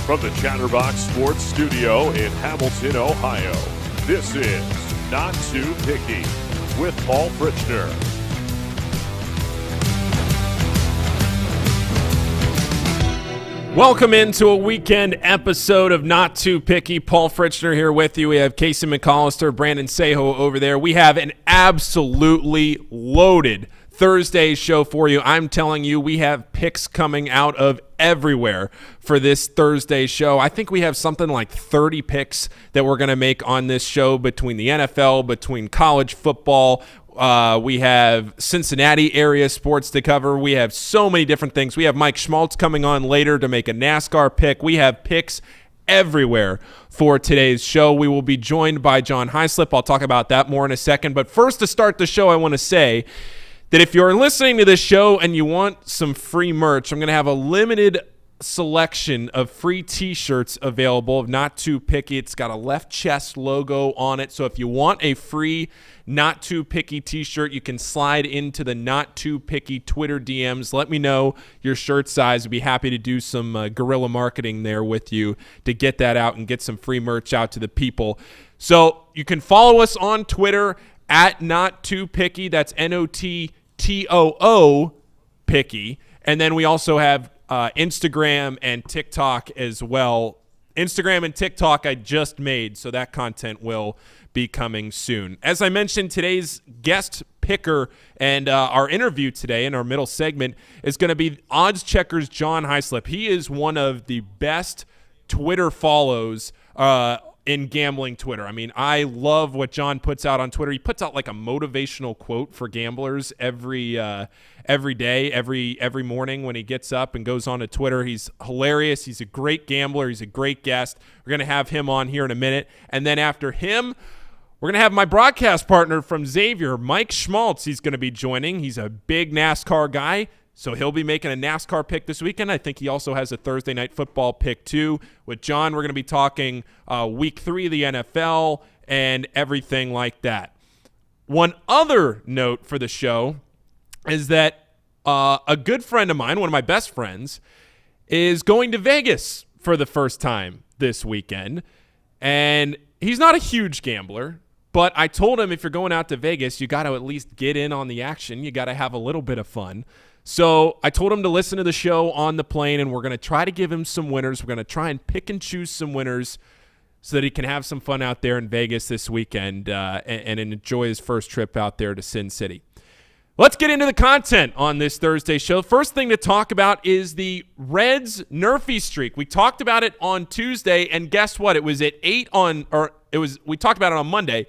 From the Chatterbox Sports Studio in Hamilton, Ohio, this is Not Too Picky with Paul Fritchner. Welcome into a weekend episode of Not Too Picky. Paul Fritchner here with you. We have Casey McAllister, Brandon Sejo over there. We have an absolutely loaded Thursday show for you. I'm telling you, we have picks coming out of everywhere for this Thursday show. I think we have something like 30 picks that we're going to make on this show between the NFL, between college football. We have Cincinnati area sports to cover. We have so many different things. We have Mike Schmaltz coming on later to make a NASCAR pick. We have picks everywhere for today's show. We will be joined by John Heislip. I'll talk about that more in a second. But first, to start the show, I want to say that if you're listening to this show and you want some free merch, I'm going to have a limited selection of free t-shirts available of Not Too Picky. It's got a left chest logo on it. So if you want a free Not Too Picky t-shirt, you can slide into the Not Too Picky Twitter DMs. Let me know your shirt size. I'd be happy to do some guerrilla marketing there with you to get that out and get some free merch out to the people. So you can follow us on Twitter at Not Too Picky. That's NOTTOO Picky. And then we also have Instagram and TikTok as well. Instagram and TikTok I just made, so that content will be coming soon. As I mentioned, today's guest picker and our interview today in our middle segment is going to be Odds Checkers John Heislip. He is one of the best Twitter follows in gambling Twitter. I mean, I love what John puts out on Twitter. He puts out like a motivational quote for gamblers every day, every morning when he gets up and goes on to Twitter. He's hilarious. He's a great gambler. He's a great guest. We're going to have him on here in a minute. And then after him, we're going to have my broadcast partner from Xavier, Mike Schmaltz. He's going to be joining. He's a big NASCAR guy, so he'll be making a NASCAR pick this weekend. I think he also has a Thursday night football pick too. With John, we're going to be talking week 3 of the NFL and everything like that. One other note for the show is that a good friend of mine, one of my best friends, is going to Vegas for the first time this weekend. And he's not a huge gambler, but I told him if you're going out to Vegas, you got to at least get in on the action. You got to have a little bit of fun. So I told him to listen to the show on the plane, and we're going to try to give him some winners. We're going to try and pick and choose some winners so that he can have some fun out there in Vegas this weekend and enjoy his first trip out there to Sin City. Let's get into the content on this Thursday show. First thing to talk about is the Reds Nerfy streak. We talked about it on Tuesday, and guess what? It was at 8 on, or it was. We talked about it on Monday.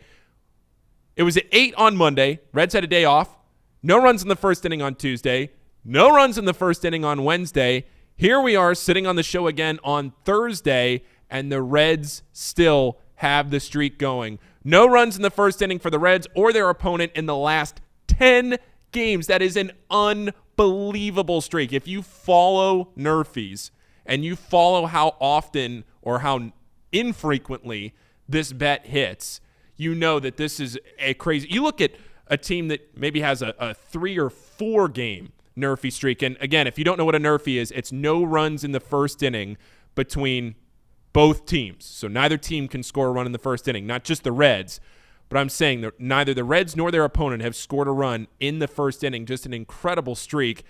It was at 8 on Monday. Reds had a day off. No runs in the first inning on Tuesday. No runs in the first inning on Wednesday. Here we are sitting on the show again on Thursday, and the Reds still have the streak going. No runs in the first inning for the Reds or their opponent in the last 10 games. That is an unbelievable streak. If you follow Nerfies and you follow how often or how infrequently this bet hits, you know that this is a crazy. You look at a team that maybe has a 3 or 4 game Nerfy streak. And again, if you don't know what a Nerfy is, it's no runs in the first inning between both teams. So neither team can score a run in the first inning, not just the Reds. But I'm saying that neither the Reds nor their opponent have scored a run in the first inning. Just an incredible streak.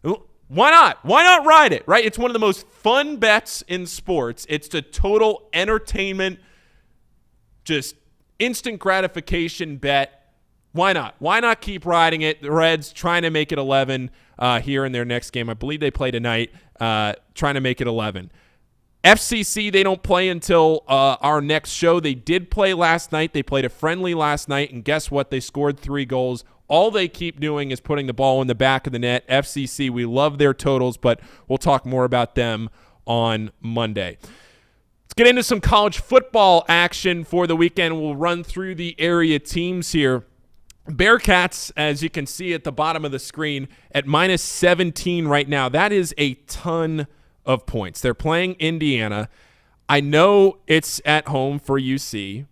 Why not? Why not ride it, right? It's one of the most fun bets in sports. It's the total entertainment, just instant gratification bet. Why not? Why not keep riding it? The Reds trying to make it 11 here in their next game. I believe they play tonight, trying to make it 11. FCC, they don't play until our next show. They did play last night. They played a friendly last night, and guess what? They scored 3 goals. All they keep doing is putting the ball in the back of the net. FCC, we love their totals, but we'll talk more about them on Monday. Let's get into some college football action for the weekend. We'll run through the area teams here. Bearcats, as you can see at the bottom of the screen, at minus 17 right now. That is a ton of points. They're playing Indiana. I know it's at home for UC,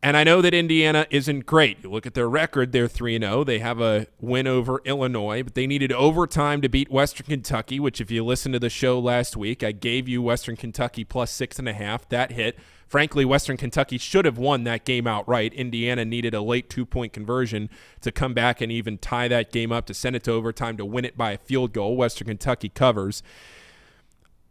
And I know that Indiana isn't great. You look at their record, they're 3-0. They have a win over Illinois, but they needed overtime to beat Western Kentucky, which if you listened to the show last week, I gave you Western Kentucky plus 6.5. That hit. Frankly, Western Kentucky should have won that game outright. Indiana needed a late 2-point conversion to come back and even tie that game up to send it to overtime to win it by a field goal. Western Kentucky covers.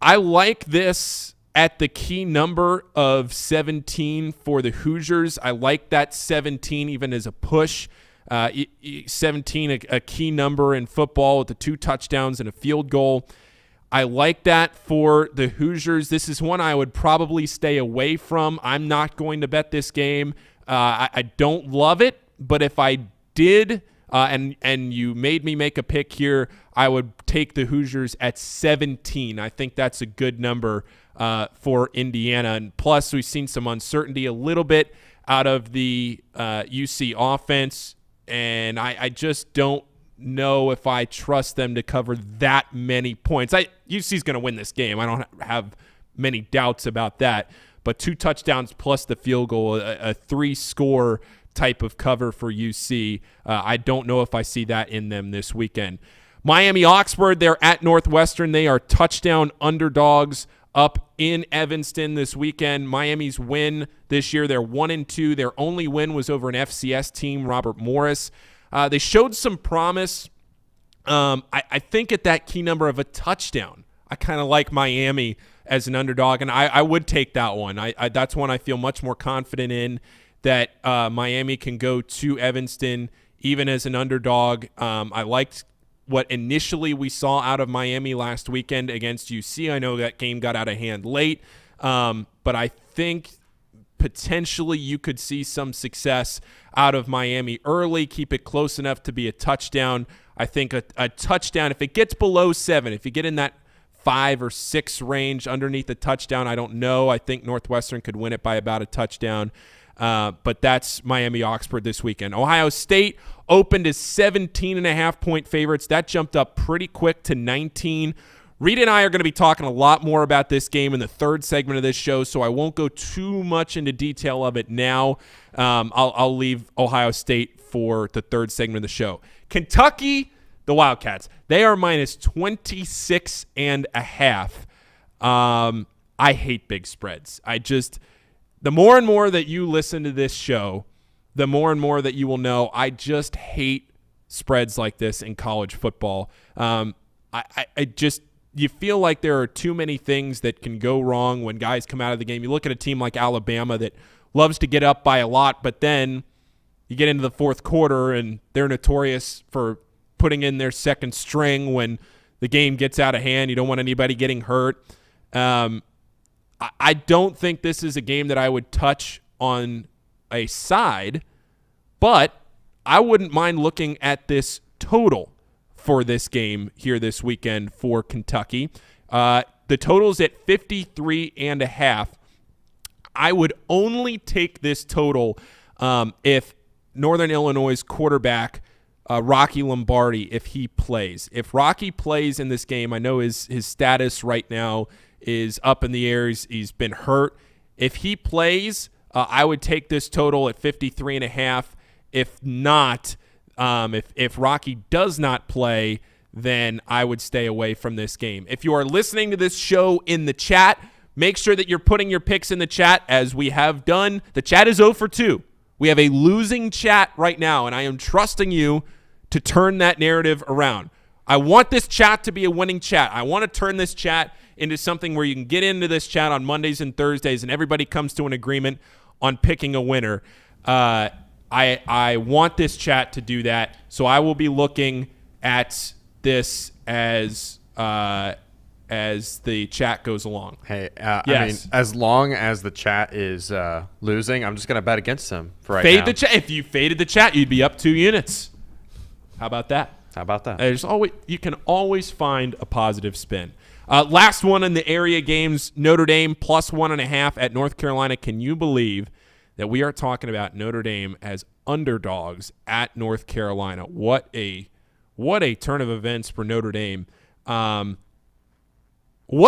I like this at the key number of 17 for the Hoosiers. I like that 17 even as a push. 17, a key number in football with the 2 touchdowns and a field goal. I like that for the Hoosiers. This is one I would probably stay away from. I'm not going to bet this game. I don't love it, but if I did, and you made me make a pick here, I would take the Hoosiers at 17. I think that's a good number for Indiana. And plus, we've seen some uncertainty a little bit out of the UC offense, and I just don't know if I trust them to cover that many points. UC's going to win this game. I don't have many doubts about that. But 2 touchdowns plus the field goal, a 3-score type of cover for UC. I don't know if I see that in them this weekend. Miami Oxford, they're at Northwestern. They are touchdown underdogs up in Evanston this weekend. Miami's win this year, they're 1-2. Their only win was over an FCS team, Robert Morris. They showed some promise. I think at that key number of a touchdown, I kind of like Miami as an underdog, and I would take that one. That's one I feel much more confident in, that Miami can go to Evanston even as an underdog. I liked what initially we saw out of Miami last weekend against UC. I know that game got out of hand late, but I think potentially you could see some success out of Miami early, keep it close enough to be a touchdown. I think a touchdown, if it gets below 7, if you get in that 5 or 6 range underneath the touchdown, I don't know. I think Northwestern could win it by about a touchdown. But that's Miami Oxford this weekend. Ohio State opened as 17.5-point favorites. That jumped up pretty quick to 19. Reed and I are going to be talking a lot more about this game in the 3rd segment of this show, so I won't go too much into detail of it now. I'll leave Ohio State for the 3rd segment of the show. Kentucky, the Wildcats, they are minus 26.5. I hate big spreads. The more and more that you listen to this show, the more and more that you will know I just hate spreads like this in college football. You feel like there are too many things that can go wrong when guys come out of the game. You look at a team like Alabama that loves to get up by a lot, but then you get into the 4th quarter and they're notorious for putting in their second string when the game gets out of hand. You don't want anybody getting hurt. I don't think this is a game that I would touch on a side, but I wouldn't mind looking at this total for this game here this weekend for Kentucky. The total's at 53.5. I would only take this total if Northern Illinois' quarterback, Rocky Lombardi, if he plays. If Rocky plays in this game, I know his status right now is up in the air. He's been hurt. If he plays, I would take this total at 53.5. If not, if Rocky does not play, then I would stay away from this game. If you are listening to this show in the chat, make sure that you're putting your picks in the chat, as we have done. The chat is 0 for 2. We have a losing chat right now, and I am trusting you to turn that narrative around. I want this chat to be a winning chat. I want to turn this chat into something where you can get into this chat on Mondays and Thursdays and everybody comes to an agreement on picking a winner. I want this chat to do that, so I will be looking at this as the chat goes along. Hey, yes. I mean, as long as the chat is losing, I'm just going to bet against them for right Fade now. the chat. If you faded the chat, you'd be up 2 units. How about that? How about that? You can always find a positive spin. Last one in the area games, Notre Dame plus 1.5 at North Carolina. Can you believe that we are talking about Notre Dame as underdogs at North Carolina? What a turn of events for Notre Dame. What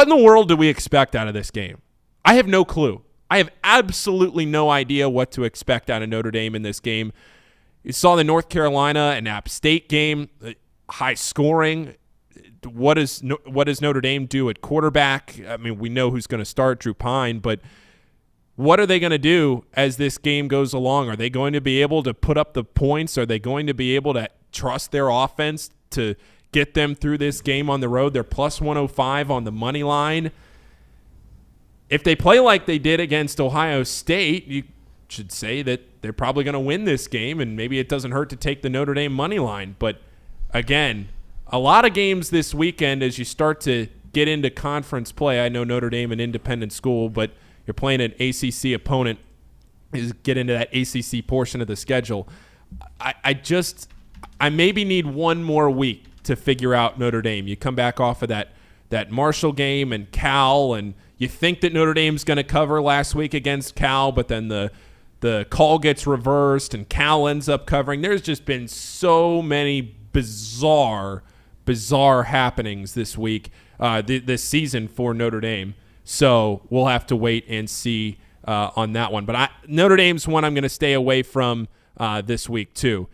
in the world do we expect out of this game? I have no clue. I have absolutely no idea what to expect out of Notre Dame in this game. You saw the North Carolina and App State game, high scoring. What does Notre Dame do at quarterback? I mean, we know who's going to start, Drew Pine, but what are they going to do as this game goes along? Are they going to be able to put up the points? Are they going to be able to trust their offense to get them through this game on the road? They're plus 105 on the money line. If they play like they did against Ohio State, you should say that they're probably going to win this game, and maybe it doesn't hurt to take the Notre Dame money line. But again, a lot of games this weekend as you start to get into conference play. I know Notre Dame an independent school, but you're playing an ACC opponent, is get into that ACC portion of the schedule. I maybe need one more week to figure out Notre Dame. You come back off of that Marshall game and Cal, and you think that Notre Dame's going to cover last week against Cal, but then the call gets reversed and Cal ends up covering. There's just been so many bizarre happenings this week, this season for Notre Dame. So we'll have to wait and see on that one. But Notre Dame's one I'm going to stay away from this week too.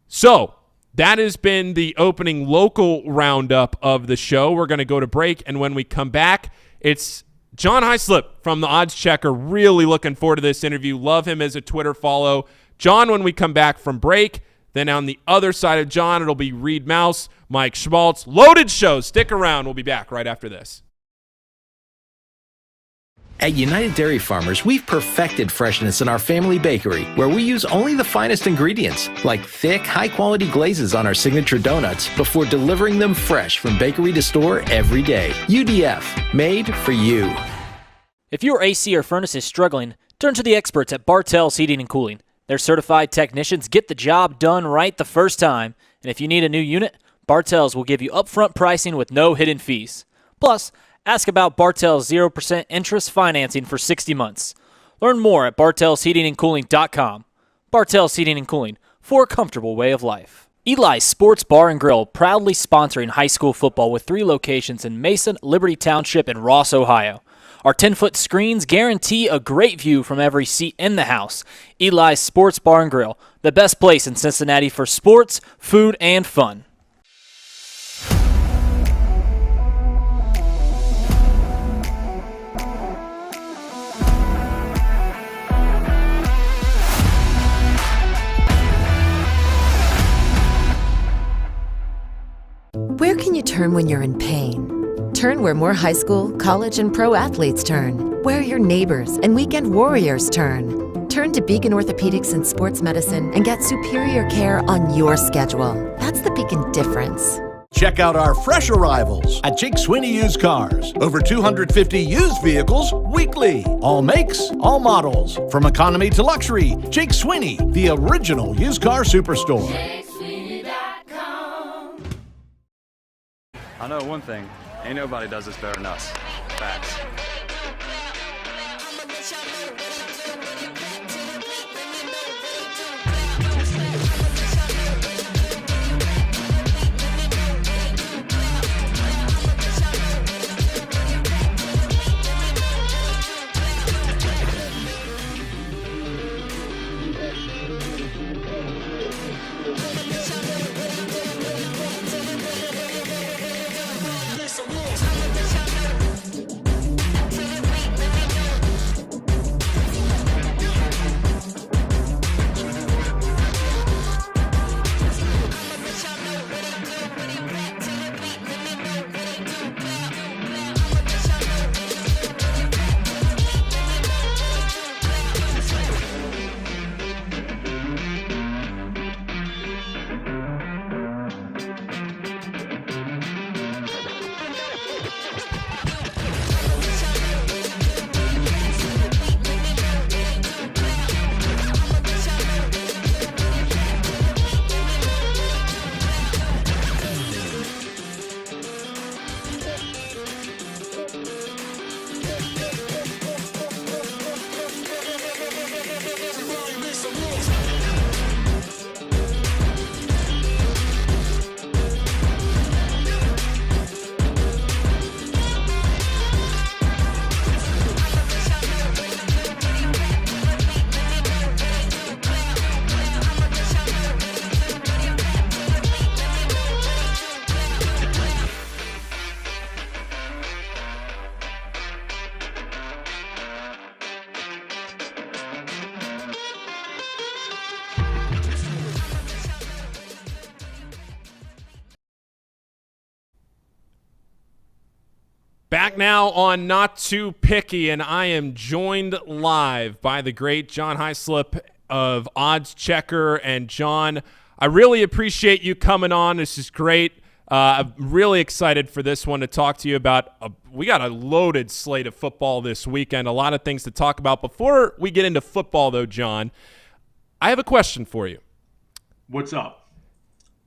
So that has been the opening local roundup of the show. We're going to go to break, and when we come back, it's John Heislip from the Odds Checker. Really looking forward to this interview. Love him as a Twitter follow. John, when we come back from break. Then on the other side of John, it'll be Reed Mouse, Mike Schmaltz. Loaded show. Stick around. We'll be back right after this. At United Dairy Farmers, we've perfected freshness in our family bakery, where we use only the finest ingredients, like thick, high-quality glazes on our signature donuts, before delivering them fresh from bakery to store every day. UDF, made for you. If your AC or furnace is struggling, turn to the experts at Bartell's Heating and Cooling. Their certified technicians get the job done right the first time, and if you need a new unit, Bartell's will give you upfront pricing with no hidden fees. Plus, ask about Bartell's 0% interest financing for 60 months. Learn more at bartellsheatingandcooling.com. Bartell's Heating and Cooling, for a comfortable way of life. Eli's Sports Bar and Grill, proudly sponsoring high school football with 3 locations in Mason, Liberty Township, and Ross, Ohio. Our 10-foot screens guarantee a great view from every seat in the house. Eli's Sports Bar and Grill, the best place in Cincinnati for sports, food, and fun. Where can you turn when you're in pain? Turn where more high school, college, and pro athletes turn. Where your neighbors and weekend warriors turn. Turn to Beacon Orthopedics and Sports Medicine and get superior care on your schedule. That's the Beacon difference. Check out our fresh arrivals at Jake Sweeney Used Cars. Over 250 used vehicles weekly. All makes, all models. From economy to luxury, Jake Sweeney, the original used car superstore. JakeSweeney.com. I know one thing. Ain't nobody does this better than us. Facts. back now on Not Too Picky, and I am joined live by the great John Heislip of Odds Checker. And John, I really appreciate you coming on. This is great. I'm really excited for this one to talk to you about. We got a loaded slate of football this weekend, a lot of things to talk about. Before we get into football, though, John, I have a question for you. What's up?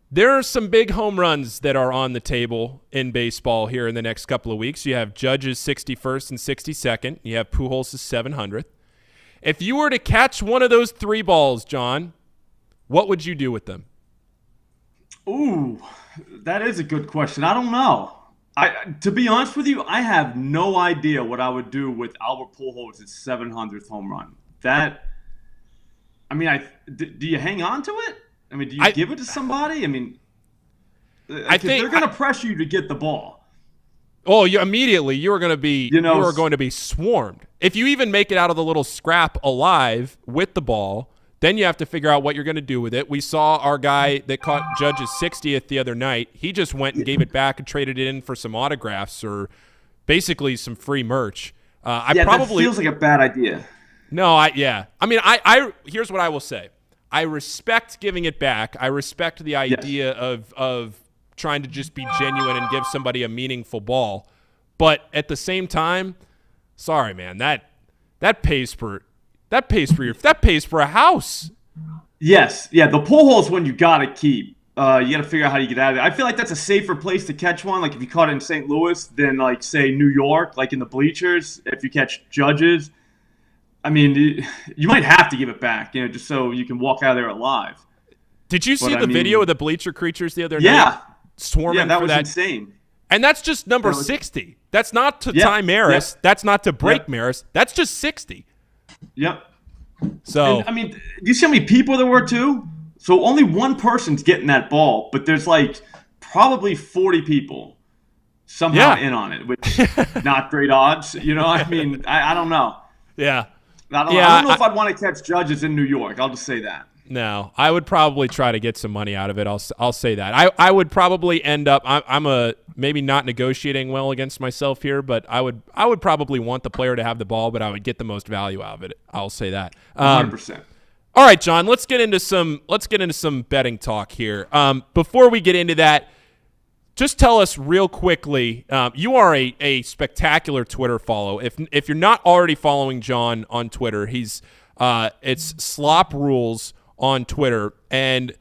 There are some big home runs that are on the table in baseball here in the next couple of weeks. You have Judge's 61st and 62nd. You have Pujols' 700th. If you were to catch one of those three balls, John, what would you do with them? Ooh, that is a good question. I don't know. To be honest with you, I have no idea what I would do with Albert Pujols' 700th home run. Do you hang on to it? I mean, do you give it to somebody? I mean, I think they're going to press you to get the ball. Oh, you are going to be you are going to be swarmed. If you even make it out of the little scrap alive with the ball, then you have to figure out what you're going to do with it. We saw our guy that caught Judge's 60th the other night. He just went and gave it back and traded it in for some autographs or basically some free merch. That feels like a bad idea. No, here's what I will say. I respect giving it back. I respect the idea of trying to just be genuine and give somebody a meaningful ball. But at the same time, sorry, man, that pays for a house. Yes, yeah. The Pujols one you gotta keep. You gotta figure out how you get out of it. I feel like that's a safer place to catch one. Like if you caught it in St. Louis, than like say New York, like in the bleachers. If you catch Judges. I mean, you might have to give it back, just so you can walk out of there alive. Did you see the video of the bleacher creatures the other night? Yeah. Swarming that for was that. Insane. And that's just number 60. That's not to tie Maris. Yep. That's not to break Maris. That's just 60. Yep. So, do you see how many people there were, too? So only one person's getting that ball, but there's like probably 40 people somehow in on it, which not great odds. I don't know. Yeah. I don't know if I'd want to catch Judges in New York. I'll just say that. No, I would probably try to get some money out of it. I'll say that. I would probably end up. I'm maybe not negotiating well against myself here, but I would probably want the player to have the ball, but I would get the most value out of it. I'll say that. 100%. All right, John. Let's get into some betting talk here. Before we get into that, just tell us real quickly, you are a spectacular Twitter follow. If you're not already following John on Twitter, it's Slop Rules on Twitter. And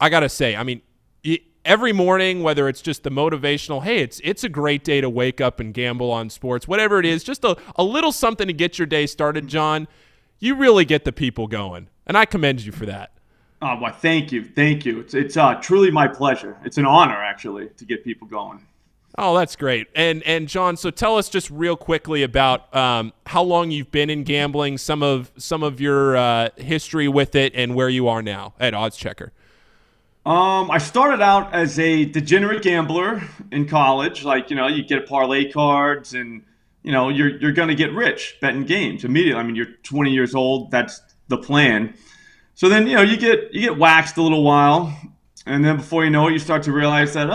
I got to say, every morning, whether it's just the motivational, hey, it's a great day to wake up and gamble on sports, whatever it is, just a little something to get your day started, John, you really get the people going. And I commend you for that. Oh, well, thank you. It's truly my pleasure. It's an honor, actually, to get people going. Oh, that's great. And John, so tell us just real quickly about how long you've been in gambling, some of your history with it, and where you are now at Odds Checker. I started out as a degenerate gambler in college. Like, you get parlay cards, and you're going to get rich betting games immediately. You're 20 years old. That's the plan. So then, you get waxed a little while, and then before you know it, you start to realize that,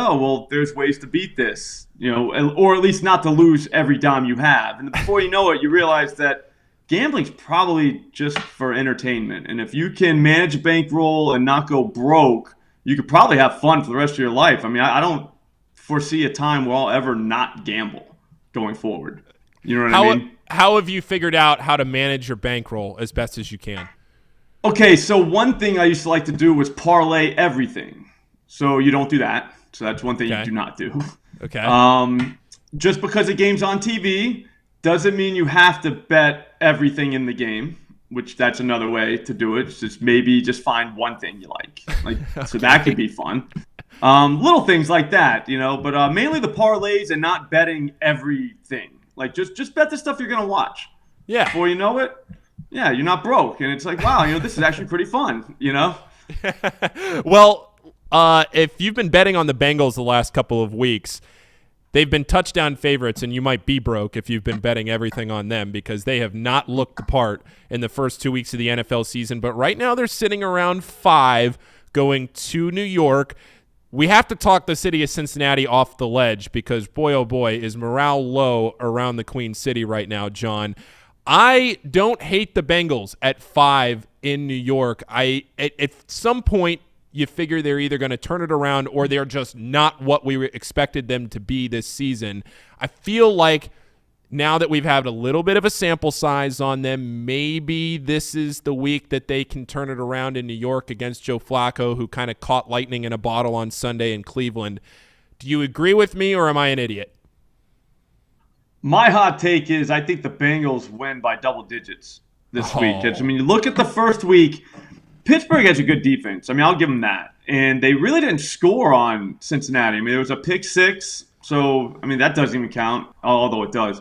there's ways to beat this, or at least not to lose every dime you have. And before you know it, you realize that gambling's probably just for entertainment. And if you can manage a bankroll and not go broke, you could probably have fun for the rest of your life. I don't foresee a time where I'll ever not gamble going forward. You know what I mean? How have you figured out how to manage your bankroll as best as you can? Okay, so one thing I used to like to do was parlay everything. So you don't do that. So that's one thing you do not do. Okay. Just because a game's on TV doesn't mean you have to bet everything in the game, which that's another way to do it. It's just maybe just find one thing you like. Okay. So that could be fun. Little things like that, but mainly the parlays and not betting everything. Like just bet the stuff you're going to watch. Yeah. Before you know it, yeah, you're not broke. And it's like, wow, this is actually pretty fun, Well, if you've been betting on the Bengals the last couple of weeks, they've been touchdown favorites, and you might be broke if you've been betting everything on them because they have not looked the part in the first 2 weeks of the NFL season. But right now they're sitting around 5 going to New York. we have to talk the city of Cincinnati off the ledge because, boy, oh boy, is morale low around the Queen City right now, John. I don't hate the Bengals at 5 in New York. At some point, you figure they're either going to turn it around or they're just not what we expected them to be this season. I feel like now that we've had a little bit of a sample size on them, maybe this is the week that they can turn it around in New York against Joe Flacco, who kind of caught lightning in a bottle on Sunday in Cleveland. Do you agree with me, or am I an idiot? My hot take is I think the Bengals win by double digits this week. I mean, you look at the first week, Pittsburgh has a good defense. I mean, I'll give them that. And they really didn't score on Cincinnati. I mean, there was a pick 6, so, I mean, that doesn't even count, although it does.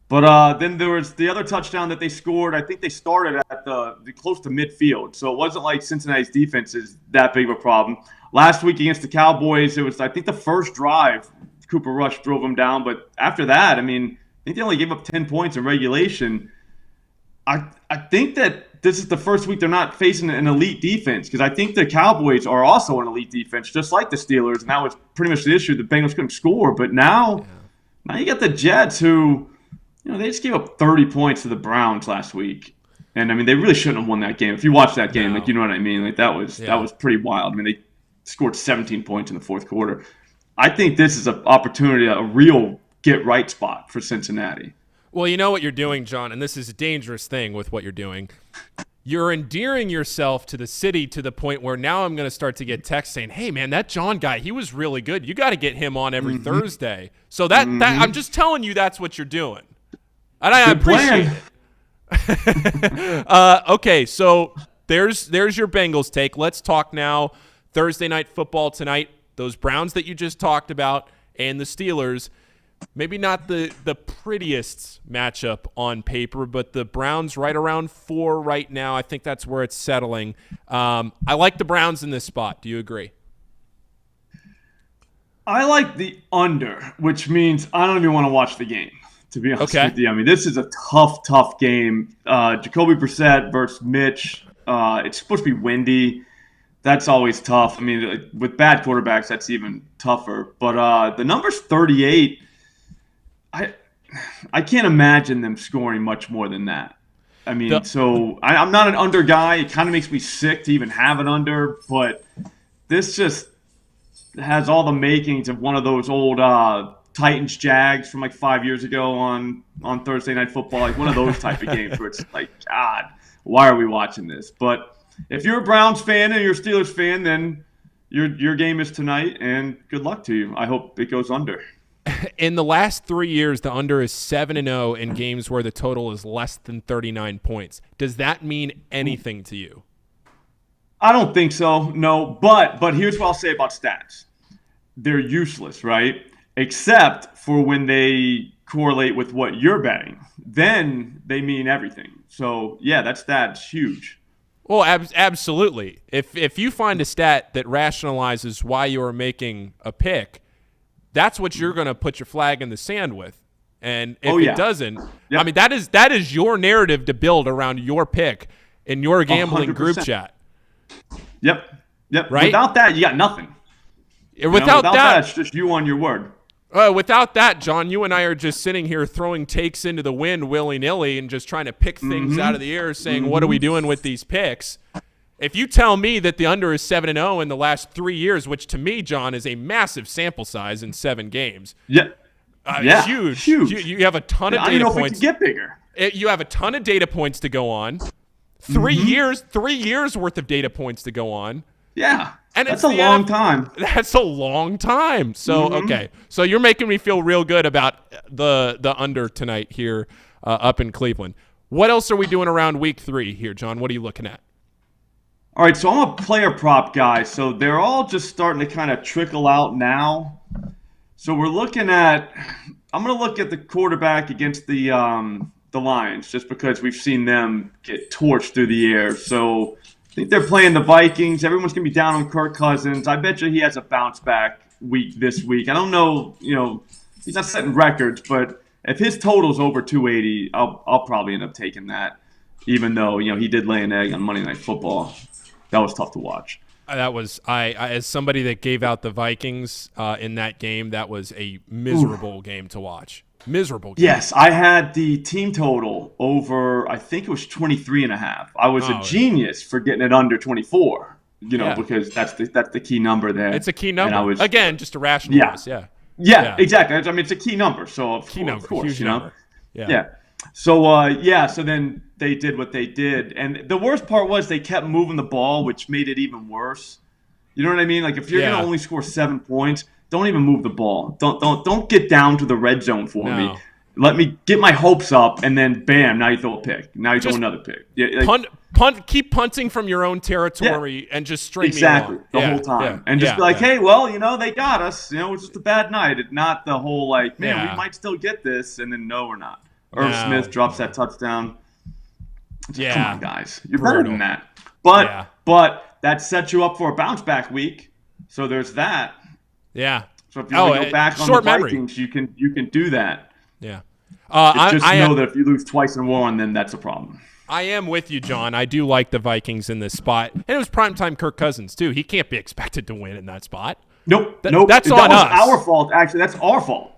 But then there was the other touchdown that they scored. I think they started at the close to midfield. So it wasn't like Cincinnati's defense is that big of a problem. Last week against the Cowboys, it was, I think, the first drive, Cooper Rush drove them down. But after that, I mean, I think they only gave up 10 points in regulation. I think that this is the first week they're not facing an elite defense, because I think the Cowboys are also an elite defense, just like the Steelers. And that was pretty much the issue. The Bengals couldn't score. But now you got the Jets who – they just gave up 30 points to the Browns last week. And, I mean, they really shouldn't have won that game. If you watch that game, you know what I mean? Like, that was pretty wild. I mean, they scored 17 points in the fourth quarter. I think this is an opportunity, a real get-right spot for Cincinnati. Well, you know what you're doing, John, and this is a dangerous thing with what you're doing. You're endearing yourself to the city to the point where now I'm going to start to get texts saying, hey, man, that John guy, he was really good. You got to get him on every Thursday. So that I'm just telling you that's what you're doing. And I appreciate it. Okay, so there's your Bengals take. Let's talk now Thursday night football tonight. Those Browns that you just talked about and the Steelers, maybe not the prettiest matchup on paper, but the Browns right around 4 right now. I think that's where it's settling. I like the Browns in this spot. Do you agree? I like the under, which means I don't even want to watch the game, to be honest with you. I mean, this is a tough game. Jacoby Brissett versus Mitch. It's supposed to be windy. That's always tough. I mean, with bad quarterbacks, that's even tougher. But the number's 38. I can't imagine them scoring much more than that. I mean, I'm not an under guy. It kind of makes me sick to even have an under. But this just has all the makings of one of those old Titans Jags from like 5 years ago on Thursday Night Football, like one of those type of games where it's like, God, why are we watching this? But if you're a Browns fan and you're a Steelers fan, then your game is tonight, and good luck to you. I hope it goes under. In the last 3 years, the under is 7-0 in games where the total is less than 39 points. Does that mean anything to you? I don't think so, no. But here's what I'll say about stats. They're useless, right? Except for when they correlate with what you're betting. Then they mean everything. So, yeah, that stat's huge. Well, absolutely. If you find a stat that rationalizes why you're making a pick, that's what you're going to put your flag in the sand with. And if it doesn't, I mean, that is your narrative to build around your pick in your gambling 100%. Group chat. Yep. Right? Without that, you got nothing. Without that, it's just you on your word. Without that, John, you and I are just sitting here throwing takes into the wind willy-nilly and just trying to pick things out of the air saying, what are we doing with these picks? If you tell me that the under is 7-0 in the last 3 years, which to me, John, is a massive sample size in 7 games. It's huge. You have a ton of data points. I don't know if it can get bigger. You have a ton of data points to go on. 3 years worth of data points to go on. Yeah. And that's a long time. That's a long time. So, okay. So you're making me feel real good about the under tonight here up in Cleveland. What else are we doing around week 3 here, John? What are you looking at? All right, so I'm a player prop guy. So they're all just starting to kind of trickle out now. So we're looking at – I'm going to look at the quarterback against the Lions just because we've seen them get torched through the air. So – I think they're playing the Vikings. Everyone's going to be down on Kirk Cousins. I bet you he has a bounce-back week this week. I don't know, he's not setting records, but if his total's over 280, I'll probably end up taking that, even though, he did lay an egg on Monday Night Football. That was tough to watch. That was I as somebody that gave out the Vikings in that game. That was a miserable game to watch. Miserable game. Yes, I had the team total over. I think it was 23.5. I was a genius for getting it under 24. Because that's the key number there. It's a key number. And Again, just to rationalize. Yeah, exactly. I mean, it's a key number. So of course, huge number. Yeah. So then they did what they did, and the worst part was they kept moving the ball, which made it even worse. You know what I mean? Like if you're gonna only score 7 points, don't even move the ball. Don't get down to the red zone for me. Let me get my hopes up, and then bam, now you throw a pick. Now you throw another pick. Keep punting from your own territory and just string me along. the whole time, and just be like, hey, they got us. It's just a bad night. It's not the whole we might still get this, and then no, we're not. Irv Smith drops that touchdown. Come on, guys, you're better than that. But that sets you up for a bounce back week. So there's that. Yeah. So if you want to go back on the Vikings, you can do that. Yeah. I know that if you lose twice in one, then that's a problem. I am with you, John. I do like the Vikings in this spot. And it was primetime Kirk Cousins, too. He can't be expected to win in that spot. Nope. That's on us. That was our fault, actually. That's our fault.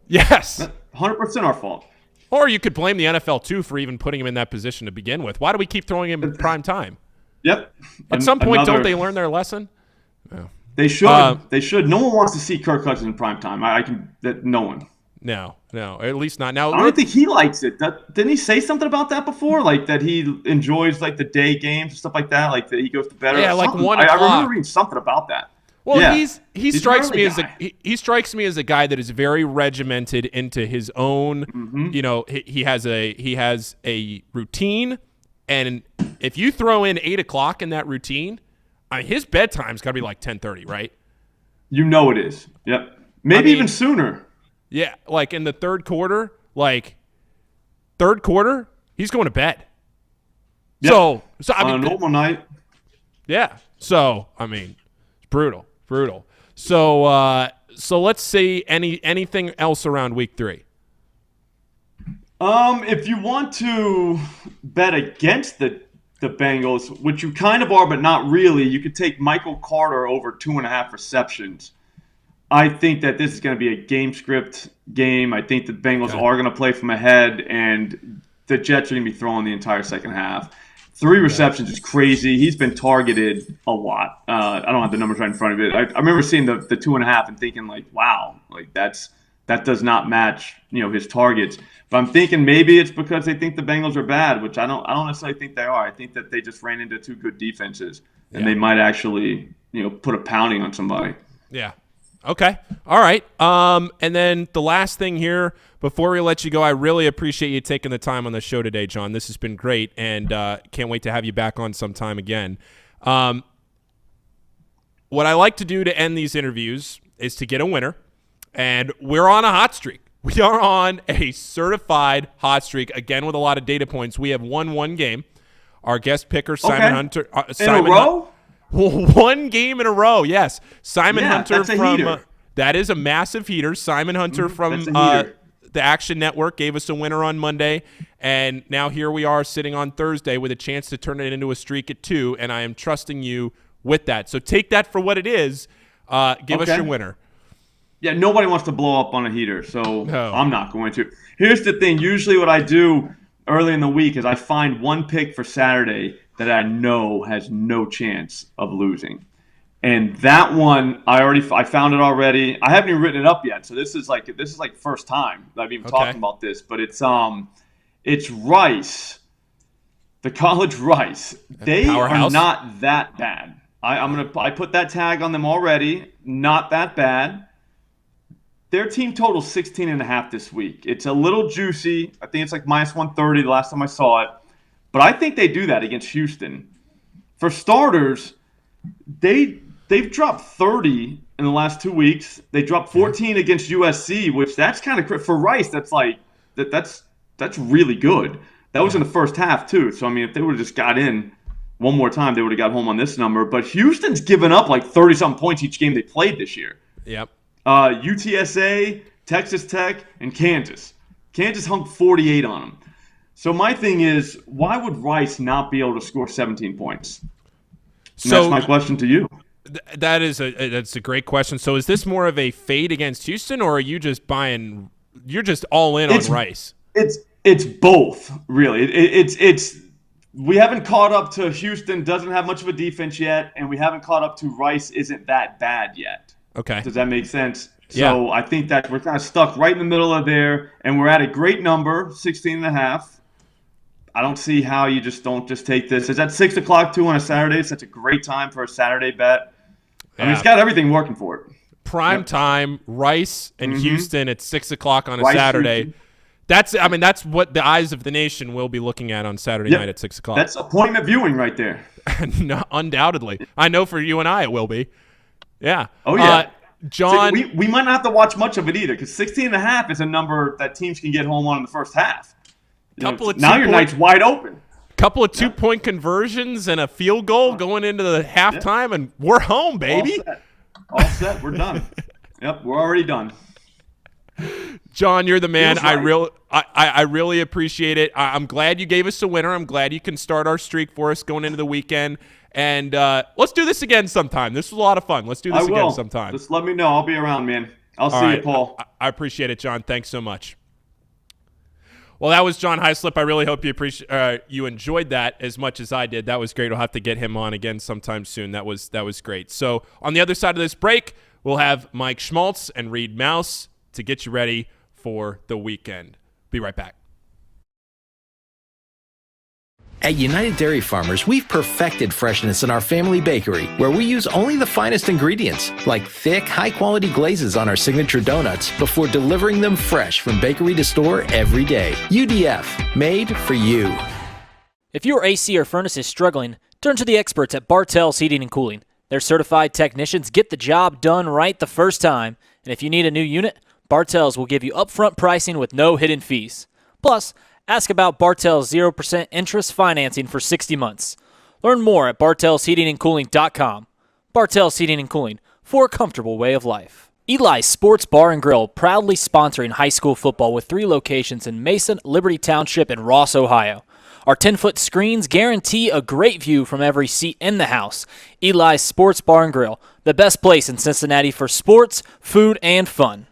Yes. 100% our fault. Or you could blame the NFL, too, for even putting him in that position to begin with. Why do we keep throwing him in prime time? Yep. At some point, don't they learn their lesson? They should. They should. No one wants to see Kirk Cousins in prime time. No one. No, at least not now. I don't think he likes it. Didn't he say something about that before? Like that he enjoys the day games and stuff like that. Like that he goes to bed. Yeah, like 1 I o'clock. remember reading something about that. Well, yeah. he strikes me as a guy that is very regimented into his own. Mm-hmm. He has a routine, and if you throw in 8 o'clock in that routine, his bedtime's got to be like 10:30, right? It is. Yep. Maybe even sooner. Yeah, like in the third quarter, he's going to bed. Yep. So on a normal night. Yeah. So it's brutal. So let's see anything else around week 3. If you want to bet against the Bengals, which you kind of are, but not really, you could take Michael Carter over 2.5 receptions. I think that this is going to be a game script game. I think the Bengals are going to play from ahead, and the Jets are going to be throwing the entire second half. 3 receptions is crazy. He's been targeted a lot. I don't have the numbers right in front of it. I remember seeing the 2.5 and thinking wow, that does not match his targets. But I'm thinking maybe it's because they think the Bengals are bad, which I don't necessarily think they are. I think that they just ran into 2 good defenses, and they might actually put a pounding on somebody. Yeah. Okay. All right. And then the last thing here before we let you go, I really appreciate you taking the time on the show today, John. This has been great, and can't wait to have you back on sometime again. What I like to do to end these interviews is to get a winner, and we're on a hot streak. We are on a certified hot streak, again with a lot of data points. We have won 1 game. Our guest picker, Simon Hunter. In a row? 1 game in a row, yes. Simon Hunter that's a heater. That is a massive heater. Simon Hunter from the Action Network gave us a winner on Monday, and now here we are sitting on Thursday with a chance to turn it into a streak at 2, and I am trusting you with that. So take that for what it is. Give us your winner. Yeah, nobody wants to blow up on a heater, so I'm not going to. Here's the thing. Usually what I do early in the week is I find 1 pick for Saturday that I know has no chance of losing. And that one, I found it already. I haven't even written it up yet, so this is like first time that I've even talking about this. But it's Rice, the college Rice. They are not that bad. I put that tag on them already. Not that bad. Their team total 16.5 this week. It's a little juicy. I think it's like -130 the last time I saw it. But I think they do that against Houston. For starters, they've dropped 30 in the last 2 weeks. They dropped 14 against USC, which that's kind of for Rice. That's that's really good. That was in the first half too. So I mean, if they would have just got in one more time, they would have got home on this number. But Houston's given up like 30-something points each game they played this year. Yep. UTSA, Texas Tech, and Kansas. Kansas hung 48 on them. So my thing is, why would Rice not be able to score 17 points? So that's my question to you. That's a great question. So is this more of a fade against Houston, or are you just you're just all in on Rice? It's both, really. It's we haven't caught up to Houston, doesn't have much of a defense yet, and we haven't caught up to Rice isn't that bad yet. Okay. Does that make sense? Yeah. So I think that we're kind of stuck right in the middle of there, and we're at a great number, 16.5. I don't see how you don't take this. It's at 6 o'clock too on a Saturday. It's such a great time for a Saturday bet. I mean, it's got everything working for it. Prime time, Rice and Houston at 6 o'clock on a Rice, Saturday. Houston. That's what the eyes of the nation will be looking at on Saturday night at 6 o'clock. That's appointment viewing right there. No, undoubtedly. I know for you and I it will be. Yeah. Oh, yeah. John. So we might not have to watch much of it either, because 16.5 is a number that teams can get home on in the first half. Now your night's wide open. Couple of 2-point conversions and a field goal going into the halftime, and we're home, baby. All set. We're done. Yep, we're already done. John, you're the man. Right. I really appreciate it. I'm glad you gave us a winner. I'm glad you can start our streak for us going into the weekend. And let's do this again sometime. This was a lot of fun. Let's do this again sometime. Just let me know. I'll be around, man. I'll see you, Paul. I appreciate it, John. Thanks so much. Well, that was John Heislip. I really hope you enjoyed that as much as I did. That was great. We'll have to get him on again sometime soon. That was great. So on the other side of this break, we'll have Mike Schmaltz and Reed Mouse to get you ready for the weekend. Be right back. At United Dairy Farmers, we've perfected freshness in our family bakery, where we use only the finest ingredients, like thick, high-quality glazes on our signature donuts, before delivering them fresh from bakery to store every day. UDF, made for you. If your AC or furnace is struggling, turn to the experts at Bartell's Heating and Cooling. Their certified technicians get the job done right the first time, and if you need a new unit, Bartell's will give you upfront pricing with no hidden fees. Plus, ask about Bartell's 0% interest financing for 60 months. Learn more at bartellsheatingandcooling.com. Bartell's Heating and Cooling, for a comfortable way of life. Eli's Sports Bar and Grill, proudly sponsoring high school football with 3 locations in Mason, Liberty Township, and Ross, Ohio. Our 10-foot screens guarantee a great view from every seat in the house. Eli's Sports Bar and Grill, the best place in Cincinnati for sports, food, and fun.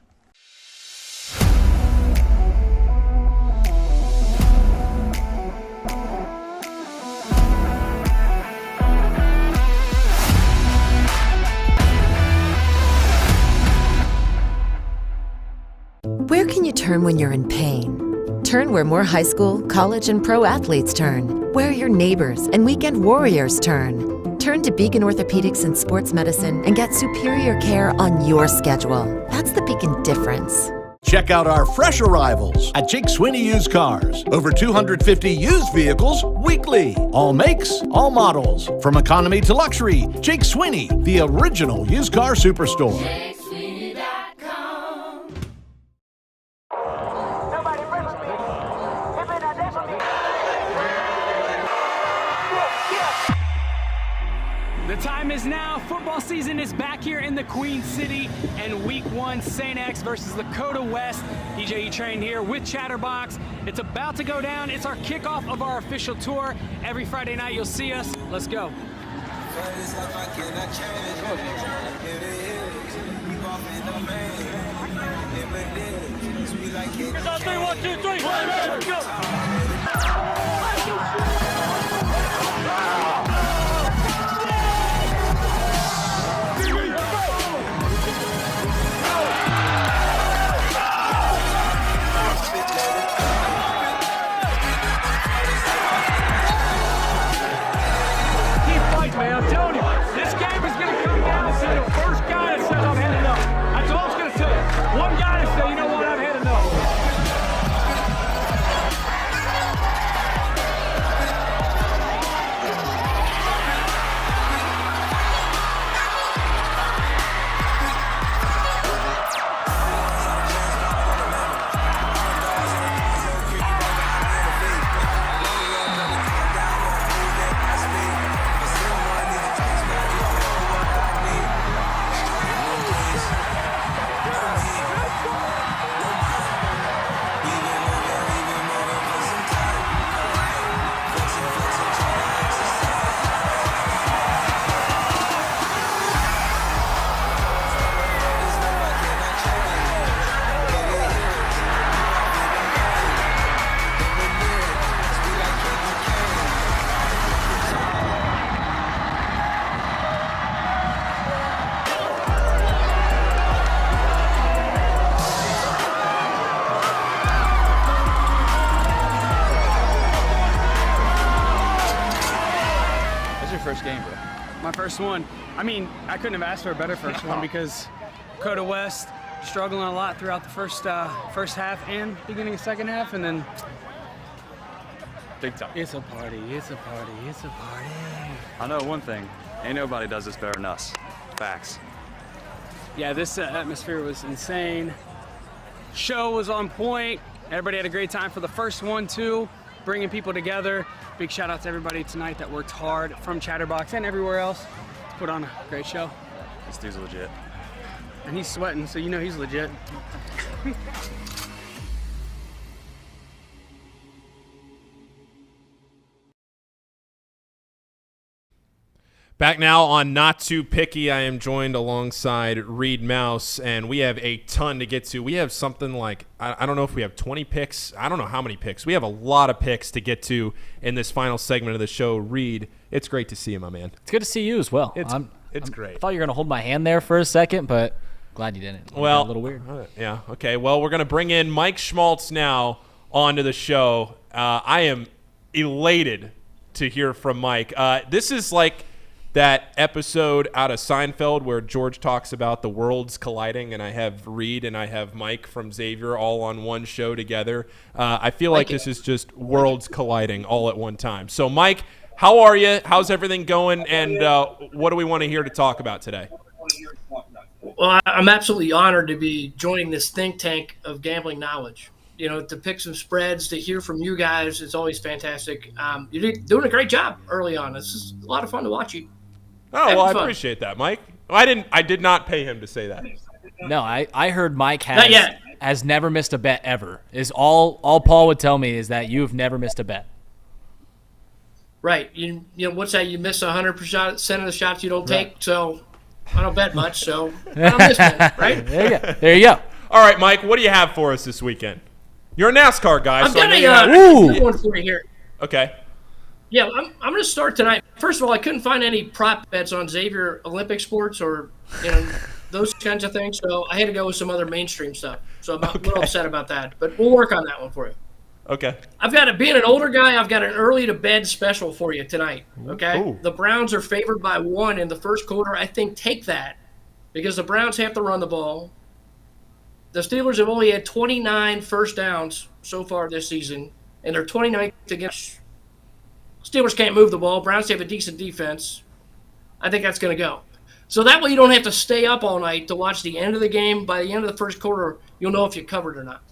Where can you turn when you're in pain? Turn where more high school, college, and pro athletes turn. Where your neighbors and weekend warriors turn. Turn to Beacon Orthopedics and Sports Medicine and get superior care on your schedule. That's the Beacon difference. Check out our fresh arrivals at Jake Swinney Used Cars. Over 250 used vehicles weekly. All makes, all models. From economy to luxury, Jake Swinney, the original used car superstore. The time is now. Football season is back here in the Queen City, and Week 1, St. X versus Lakota West. EJ Train here with Chatterbox. It's about to go down. It's our kickoff of our official tour. Every Friday night you'll see us. Let's go. It's on 3, 1, 2, 3. Let's go. Man, I'm telling you, this game is going to come down to the first guy that says I've had enough. That's all it's going to take. One guy to say, you know what, I've had enough. my first one. I mean, I couldn't have asked for a better first one because Coda West struggling a lot throughout the first half and beginning of second half, and then Big time. it's a party. I know one thing. Ain't nobody does this better than us. Facts. Yeah, this atmosphere was insane. Show was on point. Everybody had a great time for the first one, too, bringing people together. Big shout out to everybody tonight that worked hard from Chatterbox and everywhere else to put on a great show. This dude's legit. And he's sweating, so you know he's legit. Back now on Not Too Picky, I am joined alongside Reed Mouse, and we have a ton to get to. We have something like, I don't know if we have 20 picks. I don't know how many picks. We have a lot of picks to get to in this final segment of the show. Reed, it's great to see you, my man. It's good to see you as well. It's great. I thought you were going to hold my hand there for a second, but glad you didn't. Well, a little weird. Yeah, okay. Well, we're going to bring in Mike Schmaltz now onto the show. I am elated to hear from Mike. This is like that episode out of Seinfeld where George talks about the worlds colliding, and I have Reed and I have Mike from Xavier all on one show together. I feel like this is just worlds colliding all at one time. So, Mike, how are you? How's everything going? And what do we want to hear to talk about today? Well, I'm absolutely honored to be joining this think tank of gambling knowledge. You know, to pick some spreads, to hear from you guys, it's always fantastic. You're doing a great job early on. It's just a lot of fun to watch you. Oh, well, I appreciate that, Mike. I did not pay him to say that. No, I heard Mike Not yet. has never missed a bet ever. Is all Paul would tell me is that you have never missed a bet. Right. You know, what's that? You miss 100% of the shots you don't take. So I don't bet much. So I don't miss one, right? There you go. All right, Mike, what do you have for us this weekend? You're a NASCAR guy, I'm so I know gonna you have... one for you here. Okay. Yeah, I'm going to start tonight. First of all, I couldn't find any prop bets on Xavier Olympic sports or those kinds of things, so I had to go with some other mainstream stuff. So I'm a little upset about that, but we'll work on that one for you. Okay. Being an older guy, I've got an early to bed special for you tonight. Okay. Ooh. The Browns are favored by 1 in the first quarter. I think take that because the Browns have to run the ball. The Steelers have only had 29 first downs so far this season, and they're 29th against. Steelers can't move the ball. Browns have a decent defense. I think that's going to go. So that way you don't have to stay up all night to watch the end of the game. By the end of the first quarter, you'll know if you covered or not.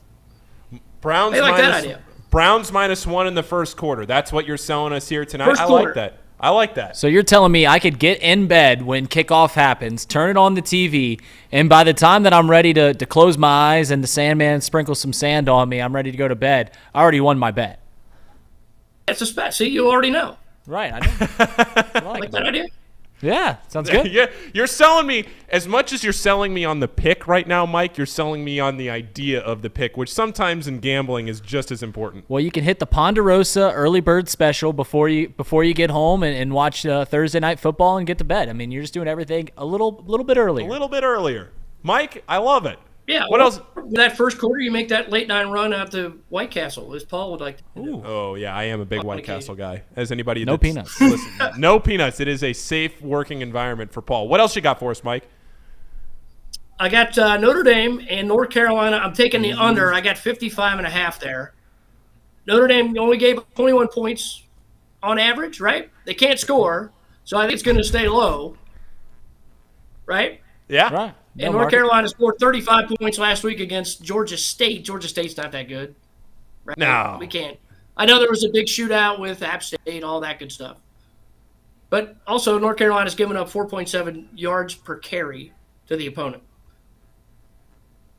Browns I like that idea. Browns -1 in the first quarter. That's what you're selling us here tonight. First quarter. I like that. So you're telling me I could get in bed when kickoff happens, turn it on the TV, and by the time that I'm ready to close my eyes and the Sandman sprinkles some sand on me, I'm ready to go to bed. I already won my bet. That's a spot. See, you already know. Right, I know. Like that idea? Yeah, sounds good. Yeah, you're selling me as much as you're selling me on the pick right now, Mike. You're selling me on the idea of the pick, which sometimes in gambling is just as important. Well, you can hit the Ponderosa early bird special before you get home and watch Thursday night football and get to bed. I mean, you're just doing everything a little bit earlier. A little bit earlier, Mike. I love it. Yeah. What else? That first quarter, you make that late night run out to White Castle, as Paul would like to do. Oh yeah, I am a big White Castle guy. As anybody No that's peanuts. listening, no peanuts. It is a safe working environment for Paul. What else you got for us, Mike? I got Notre Dame and North Carolina. I'm taking the under. I got 55.5 there. Notre Dame only gave up 21 points on average, right? They can't score, so I think it's going to stay low, right? Yeah. Right. And North Carolina scored 35 points last week against Georgia State. Georgia State's not that good. Right? No. We can't. I know there was a big shootout with App State, all that good stuff. But also, North Carolina's given up 4.7 yards per carry to the opponent.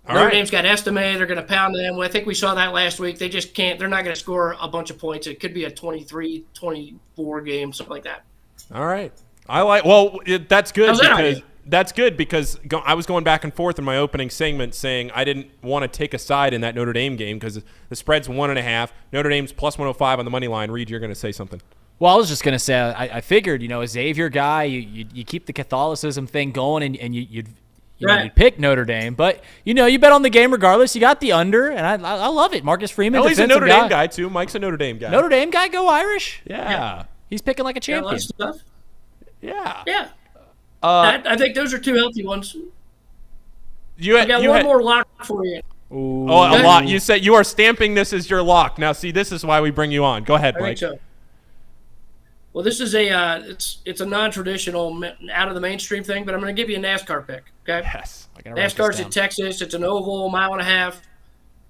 Notre Dame's got Estime. They're going to pound them. I think we saw that last week. They just can't. They're not going to score a bunch of points. It could be a 23-24 game, something like that. All right. That's good. How's that idea? That's good because I was going back and forth in my opening segment saying I didn't want to take a side in that Notre Dame game because the spread's 1.5. Notre Dame's plus 105 on the money line. Reed, you're going to say something. Well, I was just going to say I figured, a Xavier guy, you keep the Catholicism thing going and you'd pick Notre Dame. But, you bet on the game regardless. You got the under, and I love it. Marcus Freeman, he's a Notre Dame guy, too. Mike's a Notre Dame guy. Notre Dame guy, go Irish. Yeah. He's picking like a champion. Stuff. Yeah. Yeah. I think those are two healthy ones. I got one more lock for you. Ooh. Oh, a lot. You said you are stamping this as your lock. Now, see, this is why we bring you on. Go ahead, Mike. So. Well, this is it's a non-traditional, out of the mainstream thing, but I'm going to give you a NASCAR pick. Okay. Yes. NASCAR's in Texas. It's an oval, 1.5 miles.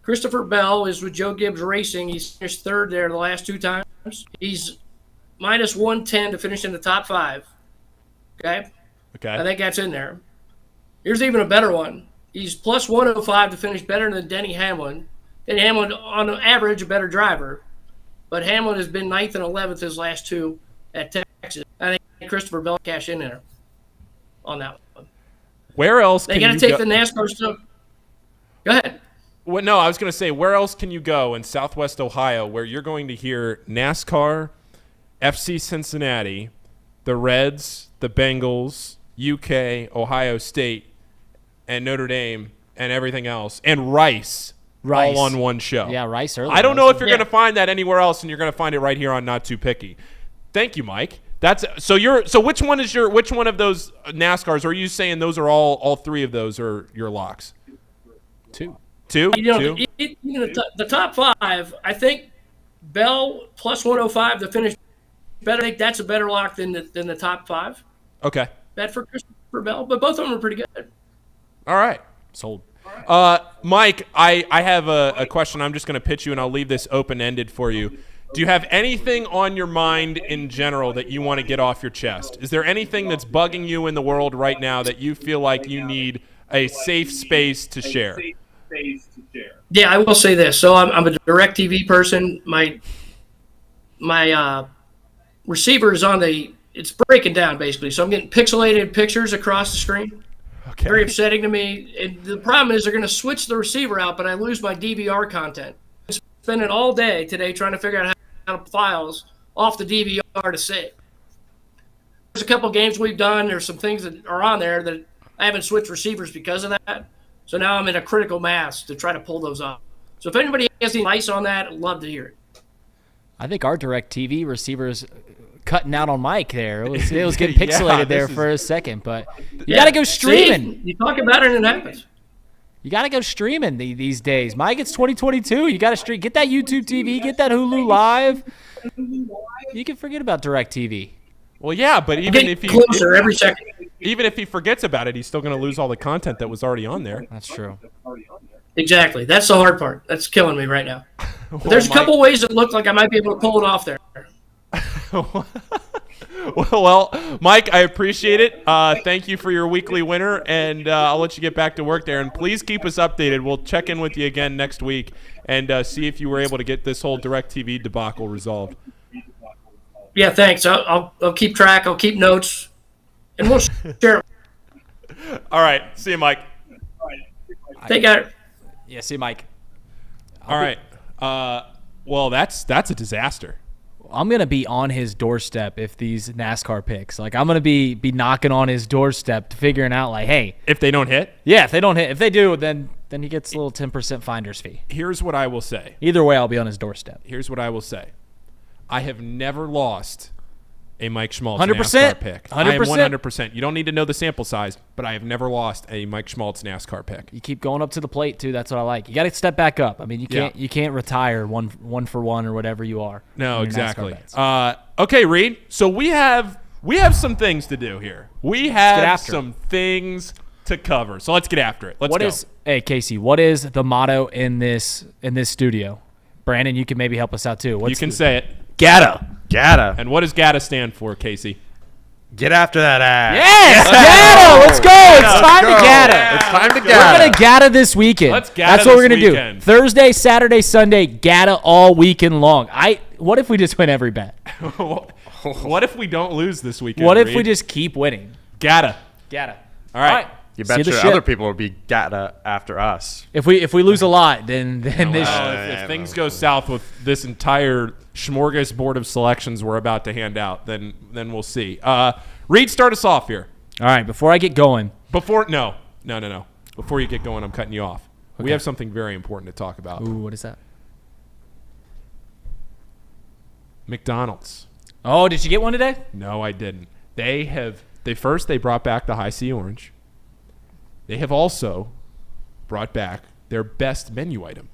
Christopher Bell is with Joe Gibbs Racing. He's finished third there the last 2 times. He's minus 110 to finish in the top 5. Okay. I think that's in there. Here's even a better one. He's plus 105 to finish better than Denny Hamlin. Denny Hamlin, on average, a better driver. But Hamlin has been 9th and 11th his last 2 at Texas. I think Christopher Bell cash in there on that one. Where else they got to take the NASCAR stuff. Go ahead. Well, no, I was going to say, where else can you go in Southwest Ohio where you're going to hear NASCAR, FC Cincinnati, the Reds, the Bengals, UK, Ohio State, and Notre Dame, and everything else, and Rice. All on one show. Yeah, Rice early. I don't know if you're going to find that anywhere else, and you're going to find it right here on Not Too Picky. Thank you, Mike. So which one of those NASCARs, or are you saying those are all 3 of those are your locks? 2. Two? The top 5, I think Bell plus 105 to finish better. I think that's a better lock than the top 5. Okay. Bet for Christopher Bell, but both of them are pretty good. All right. Sold. Mike, I have a question I'm just going to pitch you, and I'll leave this open-ended for you. Do you have anything on your mind in general that you want to get off your chest? Is there anything that's bugging you in the world right now that you feel like you need a safe space to share? Yeah, I will say this. So I'm a DirecTV person. My receiver is it's breaking down basically. So I'm getting pixelated pictures across the screen. Okay. Very upsetting to me. And the problem is they're going to switch the receiver out, but I lose my DVR content. I'm spending all day today trying to figure out how to files off the DVR to save. There's a couple games we've done. There's some things that are on there that I haven't switched receivers because of that. So now I'm in a critical mass to try to pull those off. So if anybody has any advice on that, I'd love to hear it. I think our DirecTV receivers cutting out on Mike there. It was getting pixelated there for a second, but you got to go streaming. See, you talk about it and it happens. You got to go streaming these days. Mike, it's 2022. You got to stream. Get that YouTube TV. Get that Hulu Live. You can forget about DirecTV. Well, yeah, but even if closer every second. Even if he forgets about it, he's still going to lose all the content that was already on there. That's true. Exactly. That's the hard part. That's killing me right now. Well, there's a couple ways that look like I might be able to pull it off there. Well, Mike, I appreciate it. Thank you for your weekly winner, and I'll let you get back to work there. And please keep us updated. We'll check in with you again next week and see if you were able to get this whole DirecTV debacle resolved. Yeah, thanks. I'll keep track. I'll keep notes, and we'll share. All right. See you, Mike. Take care. Yeah, see you, Mike. All right. Well, that's a disaster. I'm going to be on his doorstep if these NASCAR picks. Like, I'm going to be knocking on his doorstep, figuring out, like, hey. If they don't hit? Yeah, if they don't hit. If they do, then he gets a little 10% finder's fee. Here's what I will say. Either way, I'll be on his doorstep. Here's what I will say. I have never lost a Mike Schmaltz 100%. NASCAR pick. 100%. I am 100%. You don't need to know the sample size, but I have never lost a Mike Schmaltz NASCAR pick. You keep going up to the plate too. That's what I like. You got to step back up. I mean, you can't retire one for one or whatever you are. No, exactly. Okay, Reed. So we have some things to do here. We have some things to cover. So let's get after it. Let's go. Hey, Casey, what is the motto in this studio? Brandon, you can maybe help us out too. You can say it. GATA. And what does GATA stand for, Casey? Get after that ass. Yes, GATA. Let's go. It's time to GATA. It's time to GATA. We're going to GATA this weekend. Let's GATA That's what we're going to weekend. do. Thursday, Saturday, Sunday, GATA all weekend long. What if we just win every bet? What if we don't lose this weekend, What if Reed? we just keep winning? GATA. All right. You bet your other people will be GATA after us. If we lose a lot, then if things go south with this entire smorgasbord of selections we're about to hand out, then we'll see. Reed, start us off here. All right, before I get going. No. Before you get going, I'm cutting you off. Okay. We have something very important to talk about. Ooh, what is that? McDonald's. Oh, did you get one today? No, I didn't. They brought back the High C Orange. They have also brought back their best menu item,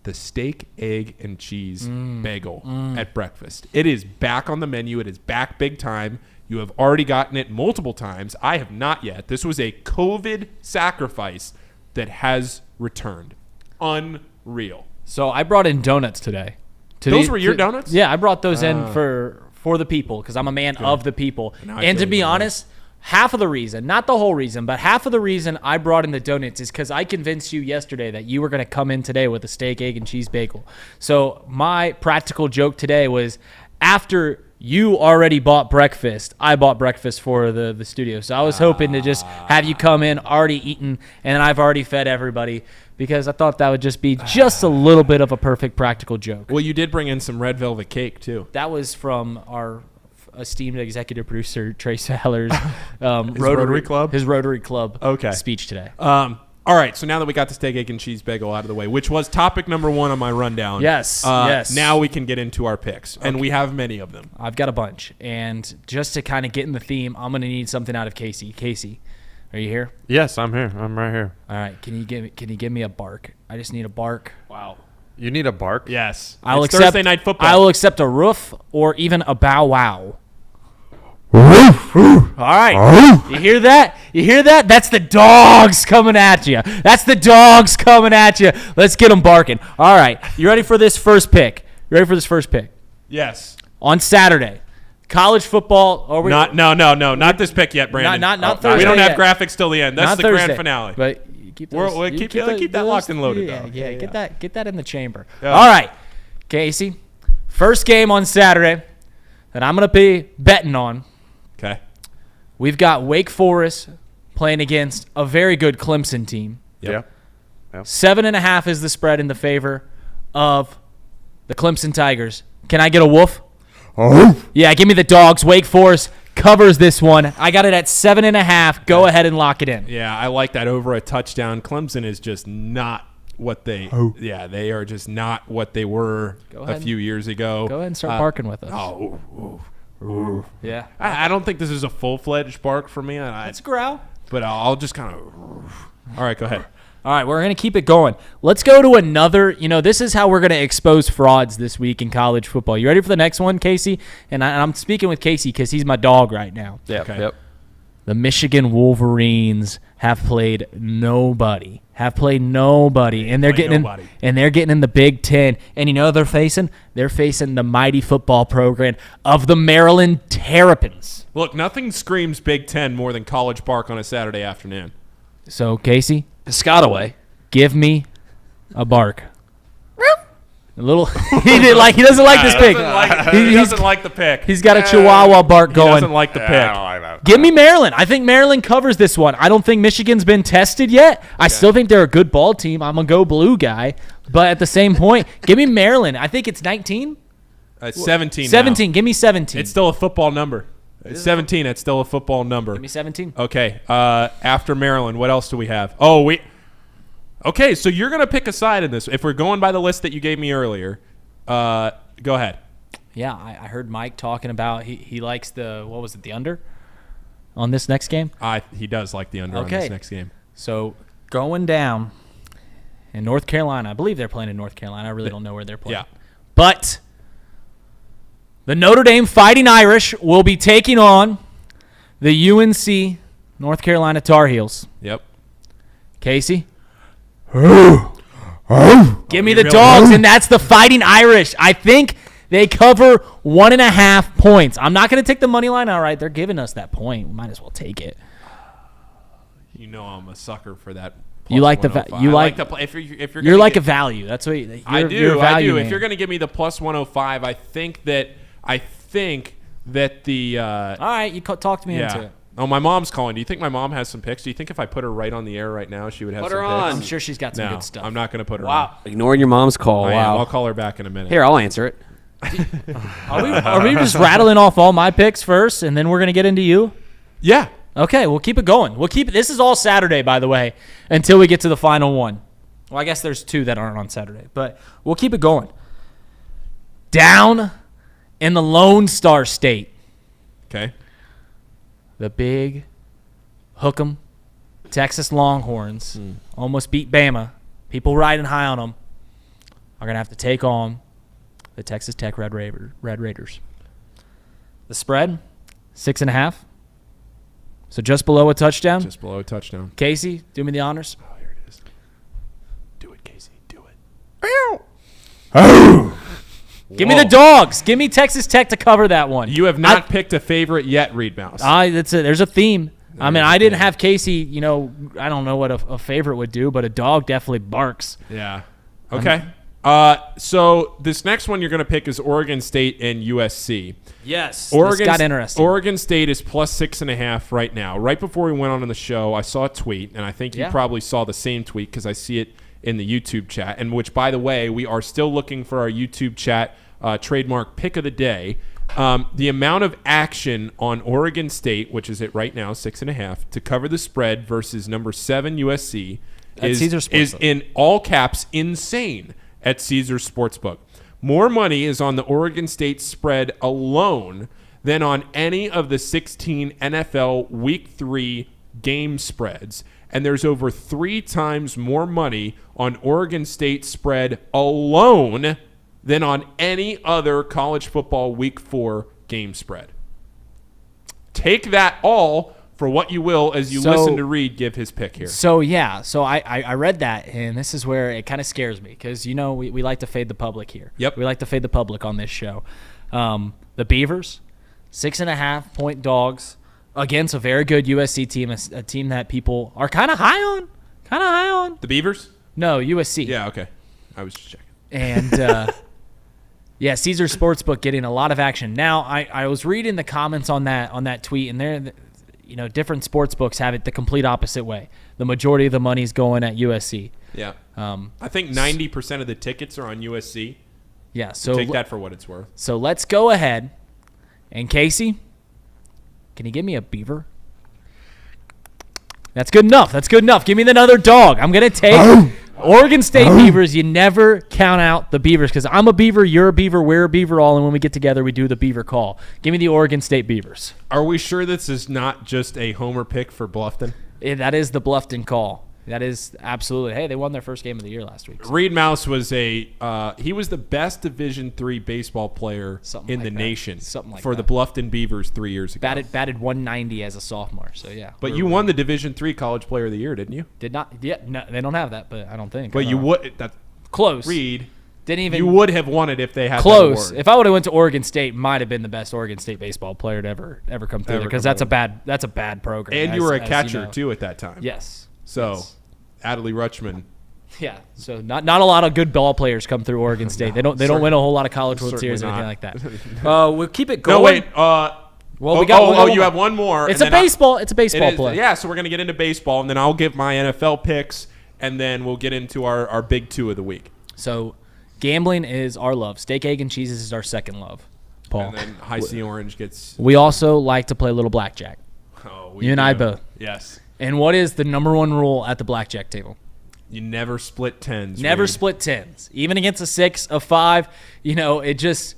the steak, egg, and cheese bagel at breakfast. It is back on the menu. It is back big time. You have already gotten it multiple times. I have not yet. This was a COVID sacrifice that has returned. Unreal. So I brought in donuts today. Those were your donuts? Yeah, I brought those in for the people because I'm a man of the people. And to be honest, half of the reason, not the whole reason, but half of the reason I brought in the donuts is because I convinced you yesterday that you were going to come in today with a steak, egg, and cheese bagel. So my practical joke today was after you already bought breakfast, I bought breakfast for the studio. So I was hoping to just have you come in already eaten, and I've already fed everybody because I thought that would just be just a little bit of a perfect practical joke. Well, you did bring in some red velvet cake, too. That was from our esteemed executive producer Trey Saller's Rotary Club? His Rotary Club speech today. All right, so now that we got the steak, egg, and cheese bagel out of the way, which was topic number 1 on my rundown. Yes. Now we can get into our picks, and we have many of them. I've got a bunch, and just to kind of get in the theme, I'm going to need something out of Casey. Casey, are you here? Yes, I'm here. I'm right here. All right, can you give me a bark? I just need a bark. Wow. You need a bark? Yes. It's Thursday Night Football. I will accept a roof or even a bow wow. All right. You hear that? You hear that? That's the dogs coming at you. That's the dogs coming at you. Let's get them barking. All right. You ready for this first pick? Yes. On Saturday, college football. Not this pick yet, Brandon. Not Thursday. We don't have yet. graphics till the end. That's not the Thursday, grand finale. But keep that locked and loaded. Yeah, get that in the chamber. Yeah. All right, Casey. First game on Saturday that I'm going to be betting on. Okay. We've got Wake Forest playing against a very good Clemson team. Yep. 7.5 is the spread in the favor of the Clemson Tigers. Can I get a woof? Oh. Yeah, give me the dogs. Wake Forest covers this one. I got it at 7.5. Go ahead and lock it in. Yeah, I like that over a touchdown. Clemson is just not what they they are just not what they were a few years ago. Go ahead and start barking with us. Ooh. Yeah. I don't think this is a full-fledged bark for me. It's a growl. But I'll just kind of All right, go ahead. All right, we're going to keep it going. Let's go to another. This is how we're going to expose frauds this week in college football. You ready for the next one, Casey? And I'm speaking with Casey because he's my dog right now. Yep. Okay. Yep. The Michigan Wolverines have played nobody. And they're getting in the Big Ten. And you know who they're facing? They're facing the mighty football program of the Maryland Terrapins. Look, nothing screams Big Ten more than college bark on a Saturday afternoon. So, Casey, Piscataway, give me a bark. A little. He doesn't like this pick. He doesn't like the pick. He's got a Chihuahua bark going. He doesn't like the pick. I don't like that. Give me Maryland. I think Maryland covers this one. I don't think Michigan's been tested yet. I still think they're a good ball team. I'm a go blue guy. But at the same point, give me Maryland. I think it's 19. 17 17. Give me 17. It's still a football number. 17. It's still a football number. Give me 17. Okay. After Maryland, what else do we have? Okay, so you're going to pick a side in this. If we're going by the list that you gave me earlier, go ahead. Yeah, I heard Mike talking about he likes the under on this next game? He does like the under on this next game. So going down in North Carolina, I believe they're playing in North Carolina. I really don't know where they're playing. Yeah. But the Notre Dame Fighting Irish will be taking on the UNC North Carolina Tar Heels. Yep. Casey? Give me the dogs, and that's the Fighting Irish. I think they cover 1.5 points. I'm not going to take the money line. All right, they're giving us that point. We might as well take it. You know I'm a sucker for that. You like the you like the if you're like a value. That's what I do. I do. If you're going to give me the plus 105, I think that the. All right, you talked me into it. Oh, my mom's calling. Do you think my mom has some picks? Do you think if I put her right on the air right now, she would have some picks? I'm sure she's got some good stuff. I'm not going to put her on. Wow. Ignoring your mom's call. Wow. I'll call her back in a minute. Here, I'll answer it. Are we just rattling off all my picks first, and then we're going to get into you? Yeah. Okay, we'll keep it going. This is all Saturday, by the way, until we get to the final one. Well, I guess there's 2 that aren't on Saturday, but we'll keep it going. Down in the Lone Star State. Okay. the big hook'em Texas Longhorns almost beat Bama. People riding high on them are going to have to take on the Texas Tech Red Raiders. The spread, 6.5. So just below a touchdown. Just below a touchdown. Casey, do me the honors. Oh, here it is. Do it, Casey. Do it. Give me the dogs. Give me Texas Tech to cover that one. You have not picked a favorite yet, Reed Mouse. There's a theme. I didn't have Casey, I don't know what a favorite would do, but a dog definitely barks. Yeah. Okay. So this next one you're going to pick is Oregon State and USC. Yes. This got interesting. Oregon State is plus 6.5 right now. Right before we went on the show, I saw a tweet, and I think you probably saw the same tweet because I see it in the YouTube chat, and which, by the way, we are still looking for our YouTube chat trademark pick of the day. The amount of action on Oregon State, which is it right now, 6.5, to cover the spread versus number 7 USC is in all caps insane at Caesars Sportsbook. More money is on the Oregon State spread alone than on any of the 16 NFL Week 3 game spreads. And there's over 3 times more money on Oregon State spread alone than on any other college football Week 4 game spread. Take that all for what you will as you listen to Reed give his pick here. So I read that, and this is where it kind of scares me because, we like to fade the public here. Yep. We like to fade the public on this show. The Beavers, 6.5-point dogs against a very good USC team, a team that people are kind of high on. The Beavers? No, USC. Yeah, okay. I was just checking. And, yeah, Caesars Sportsbook getting a lot of action. Now, I was reading the comments on that tweet, and they're – different sports books have it the complete opposite way. The majority of the money is going at USC. Yeah. I think 90% of the tickets are on USC. Yeah. So take that for what it's worth. So let's go ahead. And Casey, can you give me a Beaver? That's good enough. Give me another dog. I'm going to take Oregon State Beavers. You never count out the Beavers because I'm a Beaver, you're a Beaver, we're a Beaver all, and when we get together, we do the Beaver call. Give me the Oregon State Beavers. Are we sure this is not just a homer pick for Bluffton? That is the Bluffton call. That is absolutely. Hey, they won their first game of the year last week. So. Reed Mouse was he was the best Division III baseball player in the nation for the Bluffton Beavers 3 years ago. Batted 190 as a sophomore. So yeah. But you won the Division III College Player of the Year, didn't you? Did not. Yeah, no, they don't have that, but I don't think. But you would. That close. Reed. Didn't even. You would have won it if they had close. That award. If I would have went to Oregon State, might have been the best Oregon State baseball player to ever come through there because that's a bad program. And you were a catcher too at that time. Yes. So. Yes. Adley Rutschman. Yeah, so not a lot of good ball players come through Oregon State. They don't win a whole lot of College World Series or anything like that. We'll keep it going. No, wait. We got you have one more. It's a baseball play. Yeah, so we're gonna get into baseball, and then I'll give my NFL picks, and then we'll get into our big 2 of the week. So, gambling is our love. Steak, egg, and cheeses is our second love. Paul. And then High C Orange gets. We also like to play a little blackjack. You and I both. Yes. And what is the number one rule at the blackjack table? You never split tens. Never split tens. Even against a 6, a 5, it just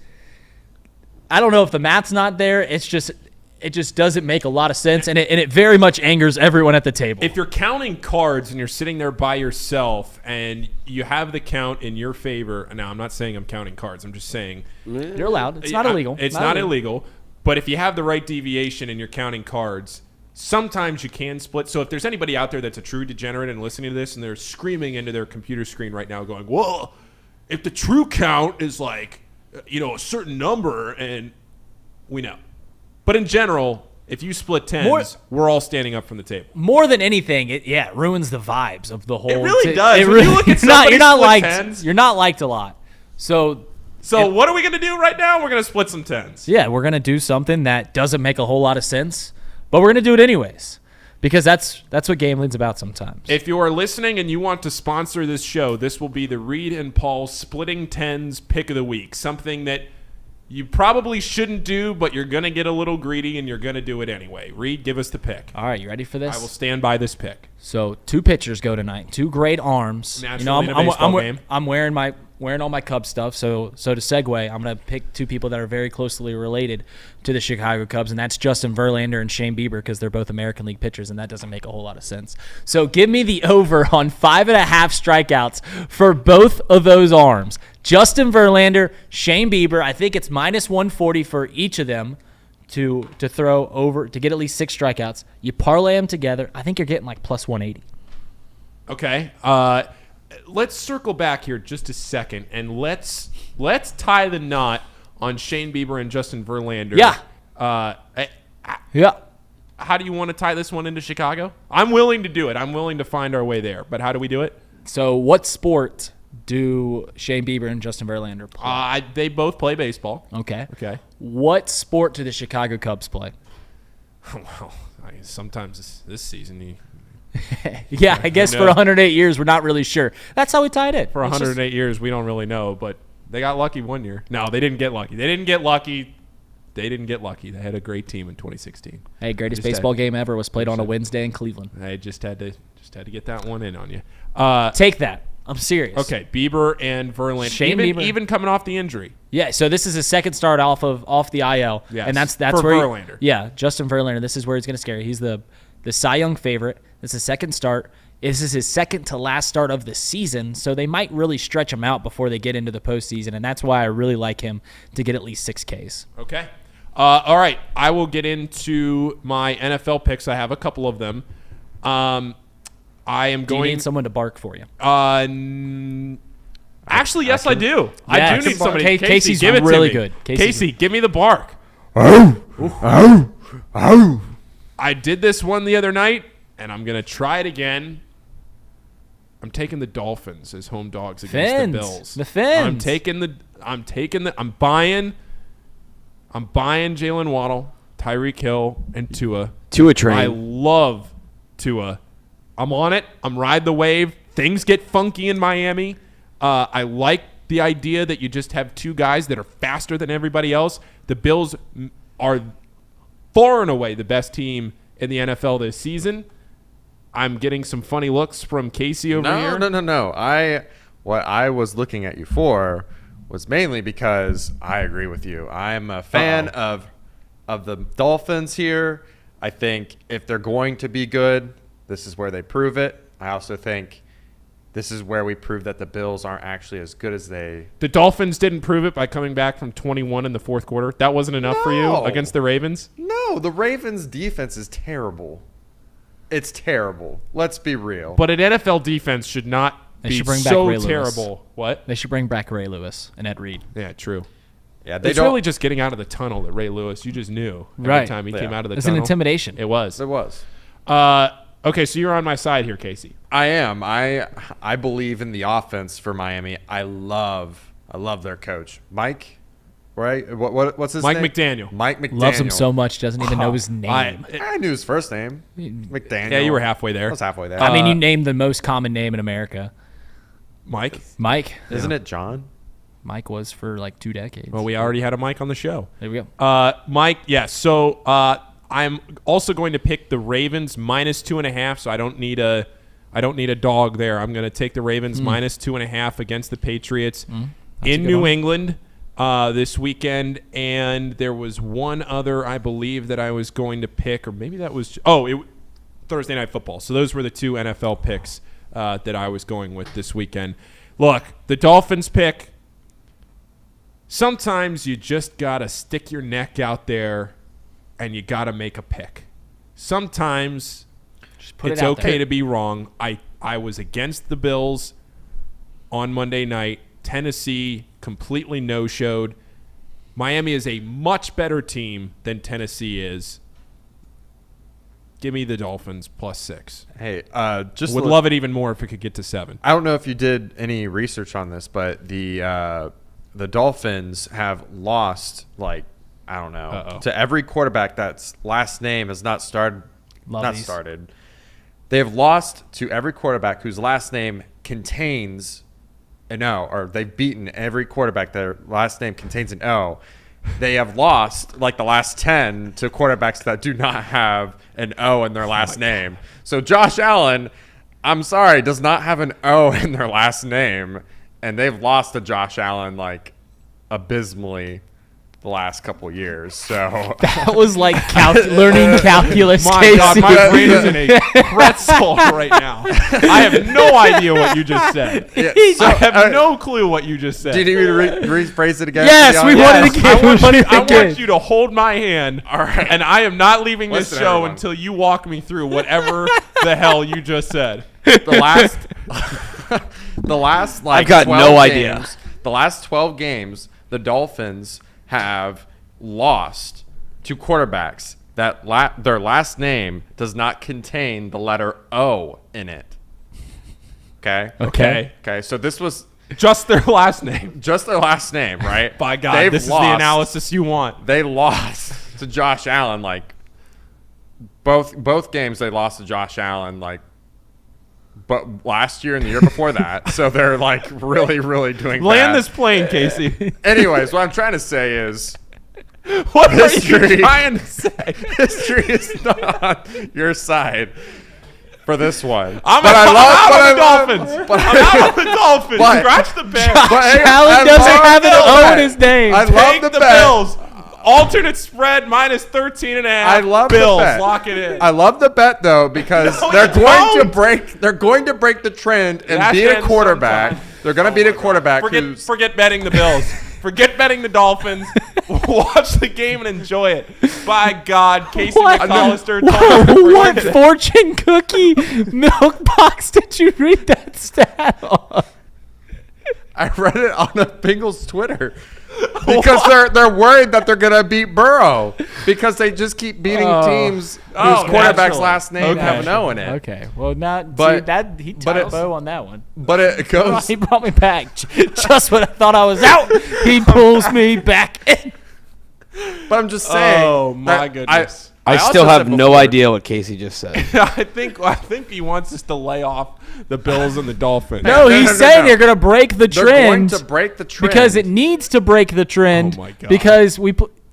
– I don't know if the math's not there. It just doesn't make a lot of sense, and it very much angers everyone at the table. If you're counting cards and you're sitting there by yourself and you have the count in your favor – now, I'm not saying I'm counting cards. I'm just saying – You're allowed. It's not illegal. It's not illegal. But if you have the right deviation and you're counting cards – sometimes you can split. So if there's anybody out there that's a true degenerate and listening to this and they're screaming into their computer screen right now going, well, if the true count is like, a certain number, and we know. But in general, if you split tens, we're all standing up from the table. More than anything, it ruins the vibes of the whole. It really does. When you look at somebody split tens. You're not liked a lot. So what are we going to do right now? We're going to split some tens. Yeah, we're going to do something that doesn't make a whole lot of sense. But we're going to do it anyways because that's what gambling's about sometimes. If you are listening and you want to sponsor this show, this will be the Reed and Paul Splitting Tens Pick of the Week, something that you probably shouldn't do, but you're going to get a little greedy and you're going to do it anyway. Reed, give us the pick. All right, you ready for this? I will stand by this pick. So 2 pitchers go tonight, 2 great arms. Naturally, in a baseball game. I'm wearing my wearing all my Cubs stuff. So to segue, I'm going to pick two people that are very closely related to the Chicago Cubs, and that's Justin Verlander and Shane Bieber, because they're both American League pitchers, and that doesn't make a whole lot of sense. So give me the over on 5.5 strikeouts for both of those arms. Justin Verlander, Shane Bieber. I think it's minus 140 for each of them to throw over, to get at least 6 strikeouts. You parlay them together, I think you're getting like plus 180. Okay. Let's circle back here just a second, and let's tie the knot on Shane Bieber and Justin Verlander. Yeah. Yeah. How do you want to tie this one into Chicago? I'm willing to do it. I'm willing to find our way there. But how do we do it? So what sport do Shane Bieber and Justin Verlander play? They both play baseball. Okay. Okay. What sport do the Chicago Cubs play? Well, sometimes this season yeah, I guess for 108 years, we're not really sure. That's how we tied it. For 108 years, we don't really know, but they got lucky one year. No, they didn't get lucky. They had a great team in 2016. Hey, greatest baseball game ever was played on a Wednesday in Cleveland. I just had to get that one in on you. Take that. I'm serious. Okay, Bieber and Verlander. Shane Bieber. Even coming off the injury. Yeah, so this is his second start off the IL. Yes, and that's for where Verlander. Justin Verlander. This is where he's going to scare you. He's the Cy Young favorite. This is second start. This is his second to last start of the season, so they might really stretch him out before they get into the postseason, and that's why I really like him to get at least 6 Ks. Okay. All right. I will get into my NFL picks. I have a couple of them. I am Do you need someone to bark for you? Actually, yes, I do. Yes. I do need somebody. Casey's give it really to me. good. Casey, give me the bark. I did this one the other night, and I'm going to try it again. I'm taking the Dolphins as home dogs against the Bills. The Fins. I'm buying Jalen Waddle, Tyreek Hill, and Tua. Tua train. I love Tua. I'm on it. I'm riding the wave. Things get funky in Miami. I like the idea that you just have two guys that are faster than everybody else. The Bills are far and away the best team in the NFL this season. I'm getting some funny looks from Casey over here. No. What I was looking at you for was mainly because I agree with you. I'm a fan of the Dolphins here. I think if they're going to be good, this is where they prove it. I also think this is where we prove that the Bills aren't actually as good as they. The Dolphins didn't prove it by coming back from 21 in the fourth quarter. That wasn't enough for you against the Ravens? No, the Ravens' defense is terrible. It's terrible. Let's be real. But an NFL defense should not be so terrible. What? They should bring back Ray Lewis and Ed Reed. Yeah, true. Yeah, it's really just getting out of the tunnel that Ray Lewis, you just knew every time he came out of the tunnel. It's an intimidation. It was. Okay, so you're on my side here, Casey. I am. I believe in the offense for Miami. I love their coach, Mike. Right? What's his name? Mike McDaniel. Loves him so much, doesn't even know his name. I knew his first name. McDaniel. Yeah, you were halfway there. I was halfway there. I mean, you named the most common name in America. Mike. Isn't it John? Mike was for like 2 decades. Well, we already had a Mike on the show. There we go. Mike, yes. So I'm also going to pick the Ravens minus 2.5. So I don't need a dog there. I'm going to take the Ravens minus 2.5 against the Patriots in New England this weekend. And there was one other, I believe, that I was going to pick, or maybe that was Thursday Night Football. So those were the 2 NFL picks that I was going with this weekend. Look, the Dolphins pick. Sometimes you just got to stick your neck out there and you got to make a pick. Sometimes it's okay to be wrong. I was against the Bills on Monday night. Tennessee completely no-showed. Miami is a much better team than Tennessee is. Give me the Dolphins plus 6. Hey, would love it even more if it could get to 7. I don't know if you did any research on this, but the Dolphins have lost to every quarterback that's last name has not started. They have lost to every quarterback whose last name contains an O, or they've beaten every quarterback their last name contains an O. They have lost like the last 10 to quarterbacks that do not have an O in their last name. So Josh Allen, I'm sorry, does not have an O in their last name. and they've lost to Josh Allen like abysmally the last couple years. So that was like learning calculus. My Casey. God, my brain is in a pretzel right now. I have no idea what you just said. Yeah, I have no clue what you just said. do you need me to rephrase it again? Yes, we want it again. I want you to hold my hand, all right, and I am not leaving this show everyone. until you walk me through whatever the hell you just said. The last like I got 12 no idea. games, the last 12 games, the Dolphins have lost to quarterbacks that their last name does not contain the letter O in it. Okay. So this was Just their last name. just their last name, right? By God, They've this is lost. the analysis you want. They lost to Josh Allen like both games. They lost to Josh Allen like. But last year and the year before that, so they're like really doing Land bad. this plane, Casey. Anyways, what I'm trying to say is What are you trying to say? history is not on your side for this one. I'm out on the Dolphins. Scratch the Bears. Allen doesn't have an O in his name. I love Take the the bet. Bills. Alternate spread minus 13.5. I love Bills. the bet. Lock it in. I love the bet though because No, they're you going don't. to break. They're going to break the trend and That beat a ends quarterback. sometime. They're going to beat a quarterback who's. Forget betting the Bills. Forget betting the Dolphins. Watch the game and enjoy it. By God, Casey McAllister. What fortune cookie milk box did you read that stat on? I read it on the Bengals Twitter because they're worried that they're gonna beat Burrow because they just keep beating teams whose quarterback's naturally. last name have an O in it. Okay, well, not But- see, that he but tied it's- bow on that one. But it goes. He brought me back just when I thought I was out. He pulls me back in. But I'm just saying. Oh, my that goodness. I also still have said no before- idea what Casey just said. I think he wants us to lay off the Bills and the Dolphins. No, he's no, saying no. they're going to break the They're trend. going to break the trend because it needs to break the trend. Oh, my God. Because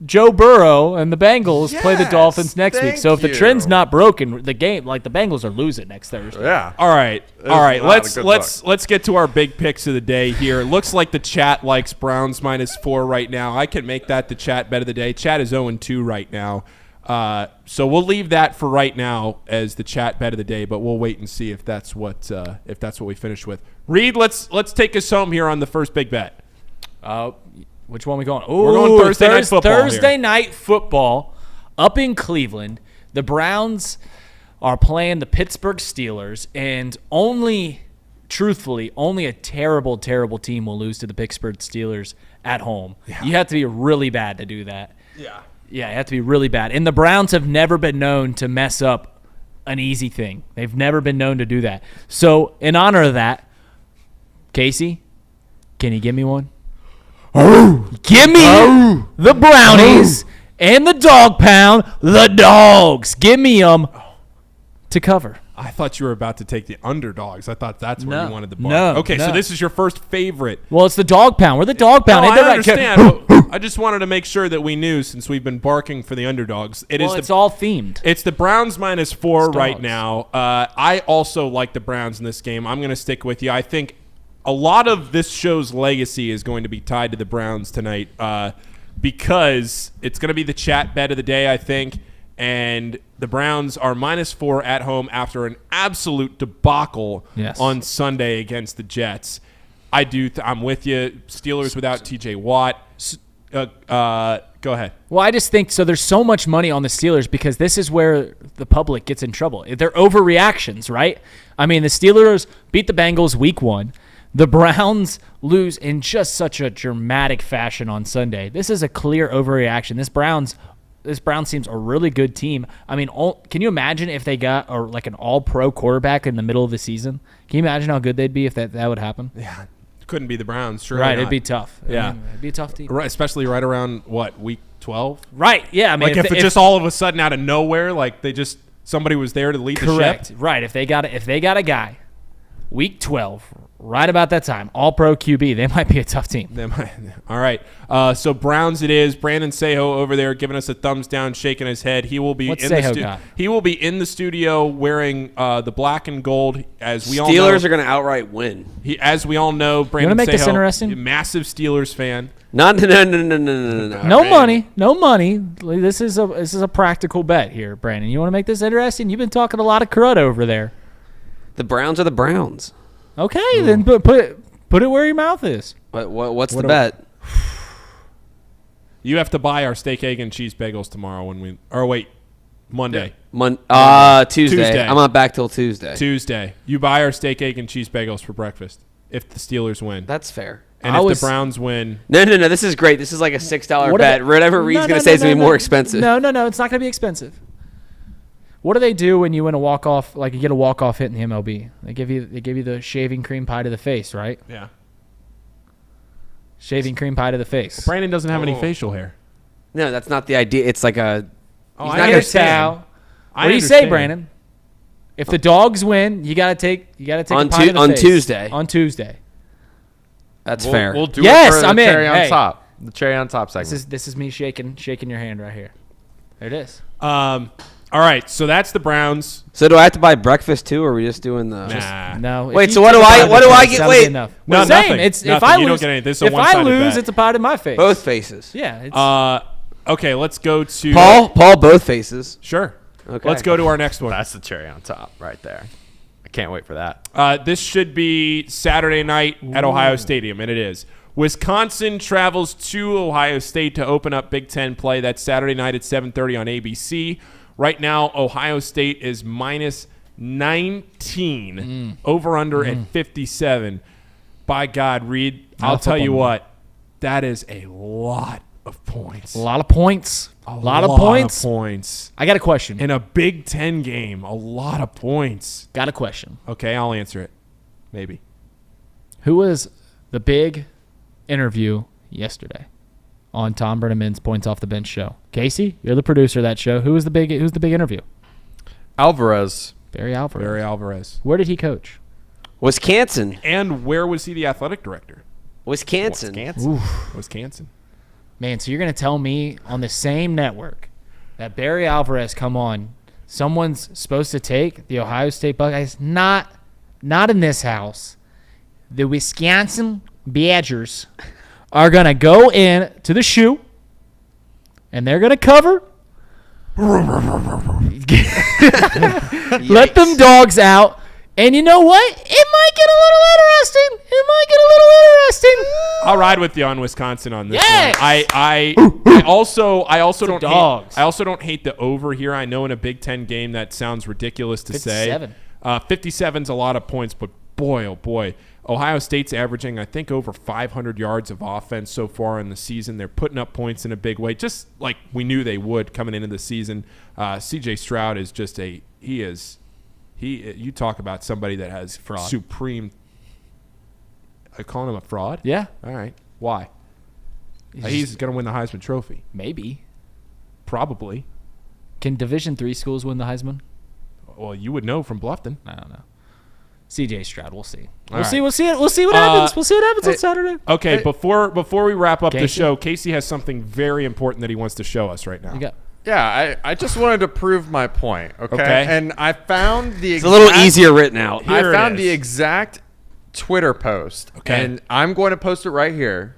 Joe Burrow and the Bengals play the Yes, Dolphins next week. thank So if the you. trend's not broken, the game like the Bengals are losing next Thursday. Yeah. All right. This All is right. not a good Let's get to our big picks of the day here. It looks like the chat likes Browns -4 right now. I can make that the chat bet of the day. Chat is 0-2 right now. So we'll leave that for right now as the chat bet of the day, but we'll wait and see if that's what we finish with. Reed, let's take us home here on the first big bet. Which one are we going? We're going Thursday night football Thursday here. night football up in Cleveland. The Browns are playing the Pittsburgh Steelers, and truthfully, only a terrible, terrible team will lose to the Pittsburgh Steelers at home. Yeah. You have to be really bad to do that. Yeah, you have to be really bad. And the Browns have never been known to mess up an easy thing. They've never been known to do that. So in honor of that, Casey, can you give me one? Give me the brownies and the dog pound, the dogs. Give me them to cover. I thought you were about to take the underdogs. I thought that's where you wanted the bar. No, Okay, so this is your first favorite. Well, it's the dog pound. We're the dog pound. No, Ain't I that right? understand. But I just wanted to make sure that we knew, since we've been barking for the underdogs. It's all themed. It's the Browns -4 right dogs. now. I also like the Browns in this game. I'm going to stick with you. I think a lot of this show's legacy is going to be tied to the Browns tonight because it's going to be the chat bet of the day, I think. And the Browns are -4 at home after an absolute debacle on Sunday against the Jets. I'm with you. Steelers without TJ Watt. Go ahead. Well, I just think so. There's so much money on the Steelers because this is where the public gets in trouble. They're overreactions, right? I mean, the Steelers beat the Bengals week 1. The Browns lose in just such a dramatic fashion on Sunday. This is a clear overreaction. This Browns team's a really good team. I mean, can you imagine if they got like an all-pro quarterback in the middle of the season? Can you imagine how good they'd be if that would happen? Yeah, couldn't be the Browns. Sure, right? It'd be tough. Yeah, it'd be a tough team. Right, especially right around week 12. Right. Yeah. I mean, like if it just all of a sudden out of nowhere, like somebody was there to lead the ship. Correct. Right. If they got a guy, week 12, right about that time. All-Pro QB. They might be a tough team. All right. So Browns it is. Brandon Seho over there giving us a thumbs down, shaking his head. He will be What's in Seho the got? He will be in the studio wearing the black and gold. As we all know, Steelers are going to outright win. As we all know, Brandon make Seho, this interesting? massive Steelers fan. No. No money. This is a practical bet here, Brandon. You want to make this interesting? You've been talking a lot of crud over there. The Browns are the Browns. Okay, then put it where your mouth is. What's the bet? You have to buy our steak, egg, and cheese bagels tomorrow Monday. Tuesday. I'm not back till Tuesday. Tuesday. You buy our steak, egg, and cheese bagels for breakfast if the Steelers win. That's fair. And if the Browns win. No. This is great. This is like a $6 bet. Whatever Reed's going to say is going to be more expensive. No. It's not going to be expensive. What do they do when you win a walk-off, like you get a walk-off hit in the MLB? They give you the shaving cream pie to the face, right? Yeah. Shaving cream pie to the face. Brandon doesn't have any facial hair. No, that's not the idea. It's like a. He's not going to towel. What do you say, Brandon? If the dogs win, you got to take a pie to the face. Tuesday. On Tuesday. That's fair. We'll do it for the cherry on top. The cherry on top segment. This is me shaking your hand right here. There it is. All right, so that's the Browns. So do I have to buy breakfast too, or are we just doing the? No. Wait. So what do I get? Wait. No, nothing. same. It's nothing. If I you lose, don't get anything. This is if a I one-sided lose, bet. it's a pot in my face. Both faces. Yeah. Okay, let's go to Paul, both faces. Sure. Okay. Let's go to our next one. That's the cherry on top right there. I can't wait for that. This should be Saturday night at Ohio Stadium, and it is. Wisconsin travels to Ohio State to open up Big Ten play. That's Saturday night at 7:30 on ABC. Right now, Ohio State is minus 19. Over-under at 57. By God, Reed, I'll tell you what. That is a lot of points. A lot of points. A lot of points. I got a question. In a Big Ten game, a lot of points. Got a question. Okay, I'll answer it. Maybe. Who was the big interview yesterday on Tom Brenneman's Points Off the Bench show? Casey, you're the producer of that show. Who's the big interview? Alvarez. Barry Alvarez. Where did he coach? Wisconsin. And where was he the athletic director? Wisconsin. Wisconsin. Man, so you're going to tell me on the same network that Barry Alvarez come on, someone's supposed to take the Ohio State Buckeyes? Not in this house. The Wisconsin Badgers are going to go in to the shoe, and they're going to cover. Let them dogs out. And you know what? It might get a little interesting. I'll ride with you on Wisconsin on this Yes! one. I also don't dogs. hate, I also don't hate the over here. I know in a Big Ten game that sounds ridiculous to 57. say. 57's a lot of points, but boy, oh boy. Ohio State's averaging, I think, over 500 yards of offense so far in the season. They're putting up points in a big way, just like we knew they would coming into the season. C.J. Stroud is just you talk about somebody that has supreme. I calling him a fraud? Yeah. All right. Why? He's going to win the Heisman Trophy. Maybe. Probably. Can Division III schools win the Heisman? Well, you would know from Bluffton. I don't know. C.J. Stroud. We'll see. We'll see what happens. We'll see what happens on Saturday. Okay. Before we wrap up the show, Casey has something very important that he wants to show us right now. Yeah, I just wanted to prove my point, okay? And I found It's a little easier written out. I found the exact Twitter post, and I'm going to post it right here.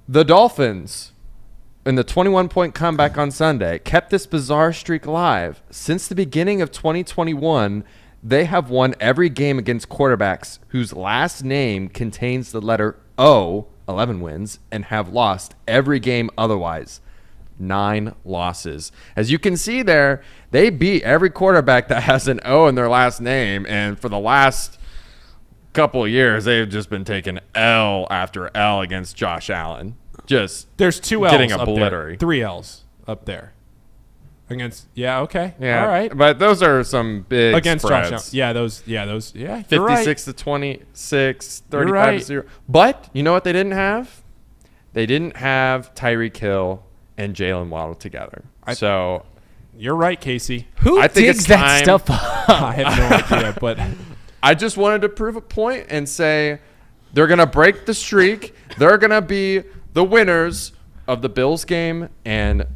The Dolphins, in the 21-point comeback on Sunday, kept this bizarre streak alive. Since the beginning of 2021, they have won every game against quarterbacks whose last name contains the letter O, 11 wins, and have lost every game otherwise. 9 losses. As you can see there, they beat every quarterback that has an O in their last name, and for the last couple of years, they've just been taking L after L against Josh Allen. There's 2 L's getting up obliterated. there. 3 L's up there. Against okay. Yeah. All right. But those are some big against spreads. Josh Allen. Yeah, those 56 to 26, 35 to 0. But you know what they didn't have? They didn't have Tyreek Hill and Jalen Waddle together. You're right, Casey. Who I think digs it's that time. stuff up? I have no idea, but I just wanted to prove a point and say they're going to break the streak. They're going to be the winners of the Bills game and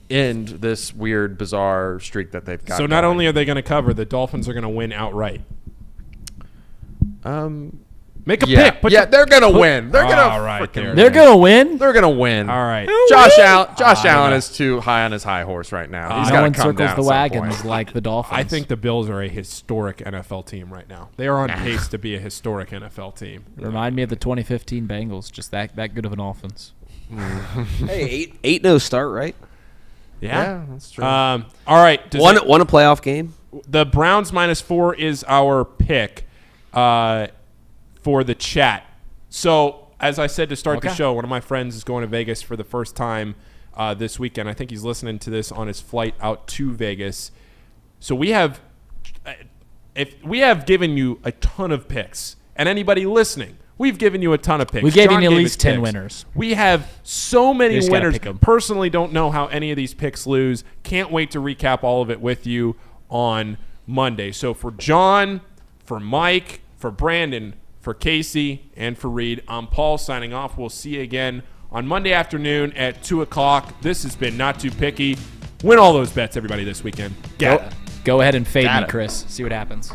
end this weird, bizarre streak that they've got. So not only are they going to cover, the Dolphins are going to win outright. Make a pick. They're going to win. They're going to They're going to win? They're going to win. All right. Josh Allen is too high on his high horse right now. He's got to come down circles the wagons like the Dolphins. I think the Bills are a historic NFL team right now. They are on pace to be a historic NFL team. Remind me of the 2015 Bengals. Just that good of an offense. Hey, 8-0 start, right? Yeah, that's true. All right. Won a playoff game. The Browns -4 is our pick for the chat. So, as I said to start the show, one of my friends is going to Vegas for the first time this weekend. I think he's listening to this on his flight out to Vegas. So we have given you a ton of picks, and anybody listening, we've given you a ton of picks. We gave John you at gave least us 10 picks. winners. We have so many winners. pick 'em. Personally, don't know how any of these picks lose. Can't wait to recap all of it with you on Monday. So for John, for Mike, for Brandon, for Casey, and for Reed, I'm Paul signing off. We'll see you again on Monday afternoon at 2 o'clock. This has been Not Too Picky. Win all those bets, everybody, this weekend. Go ahead and fade me, Chris. See what happens.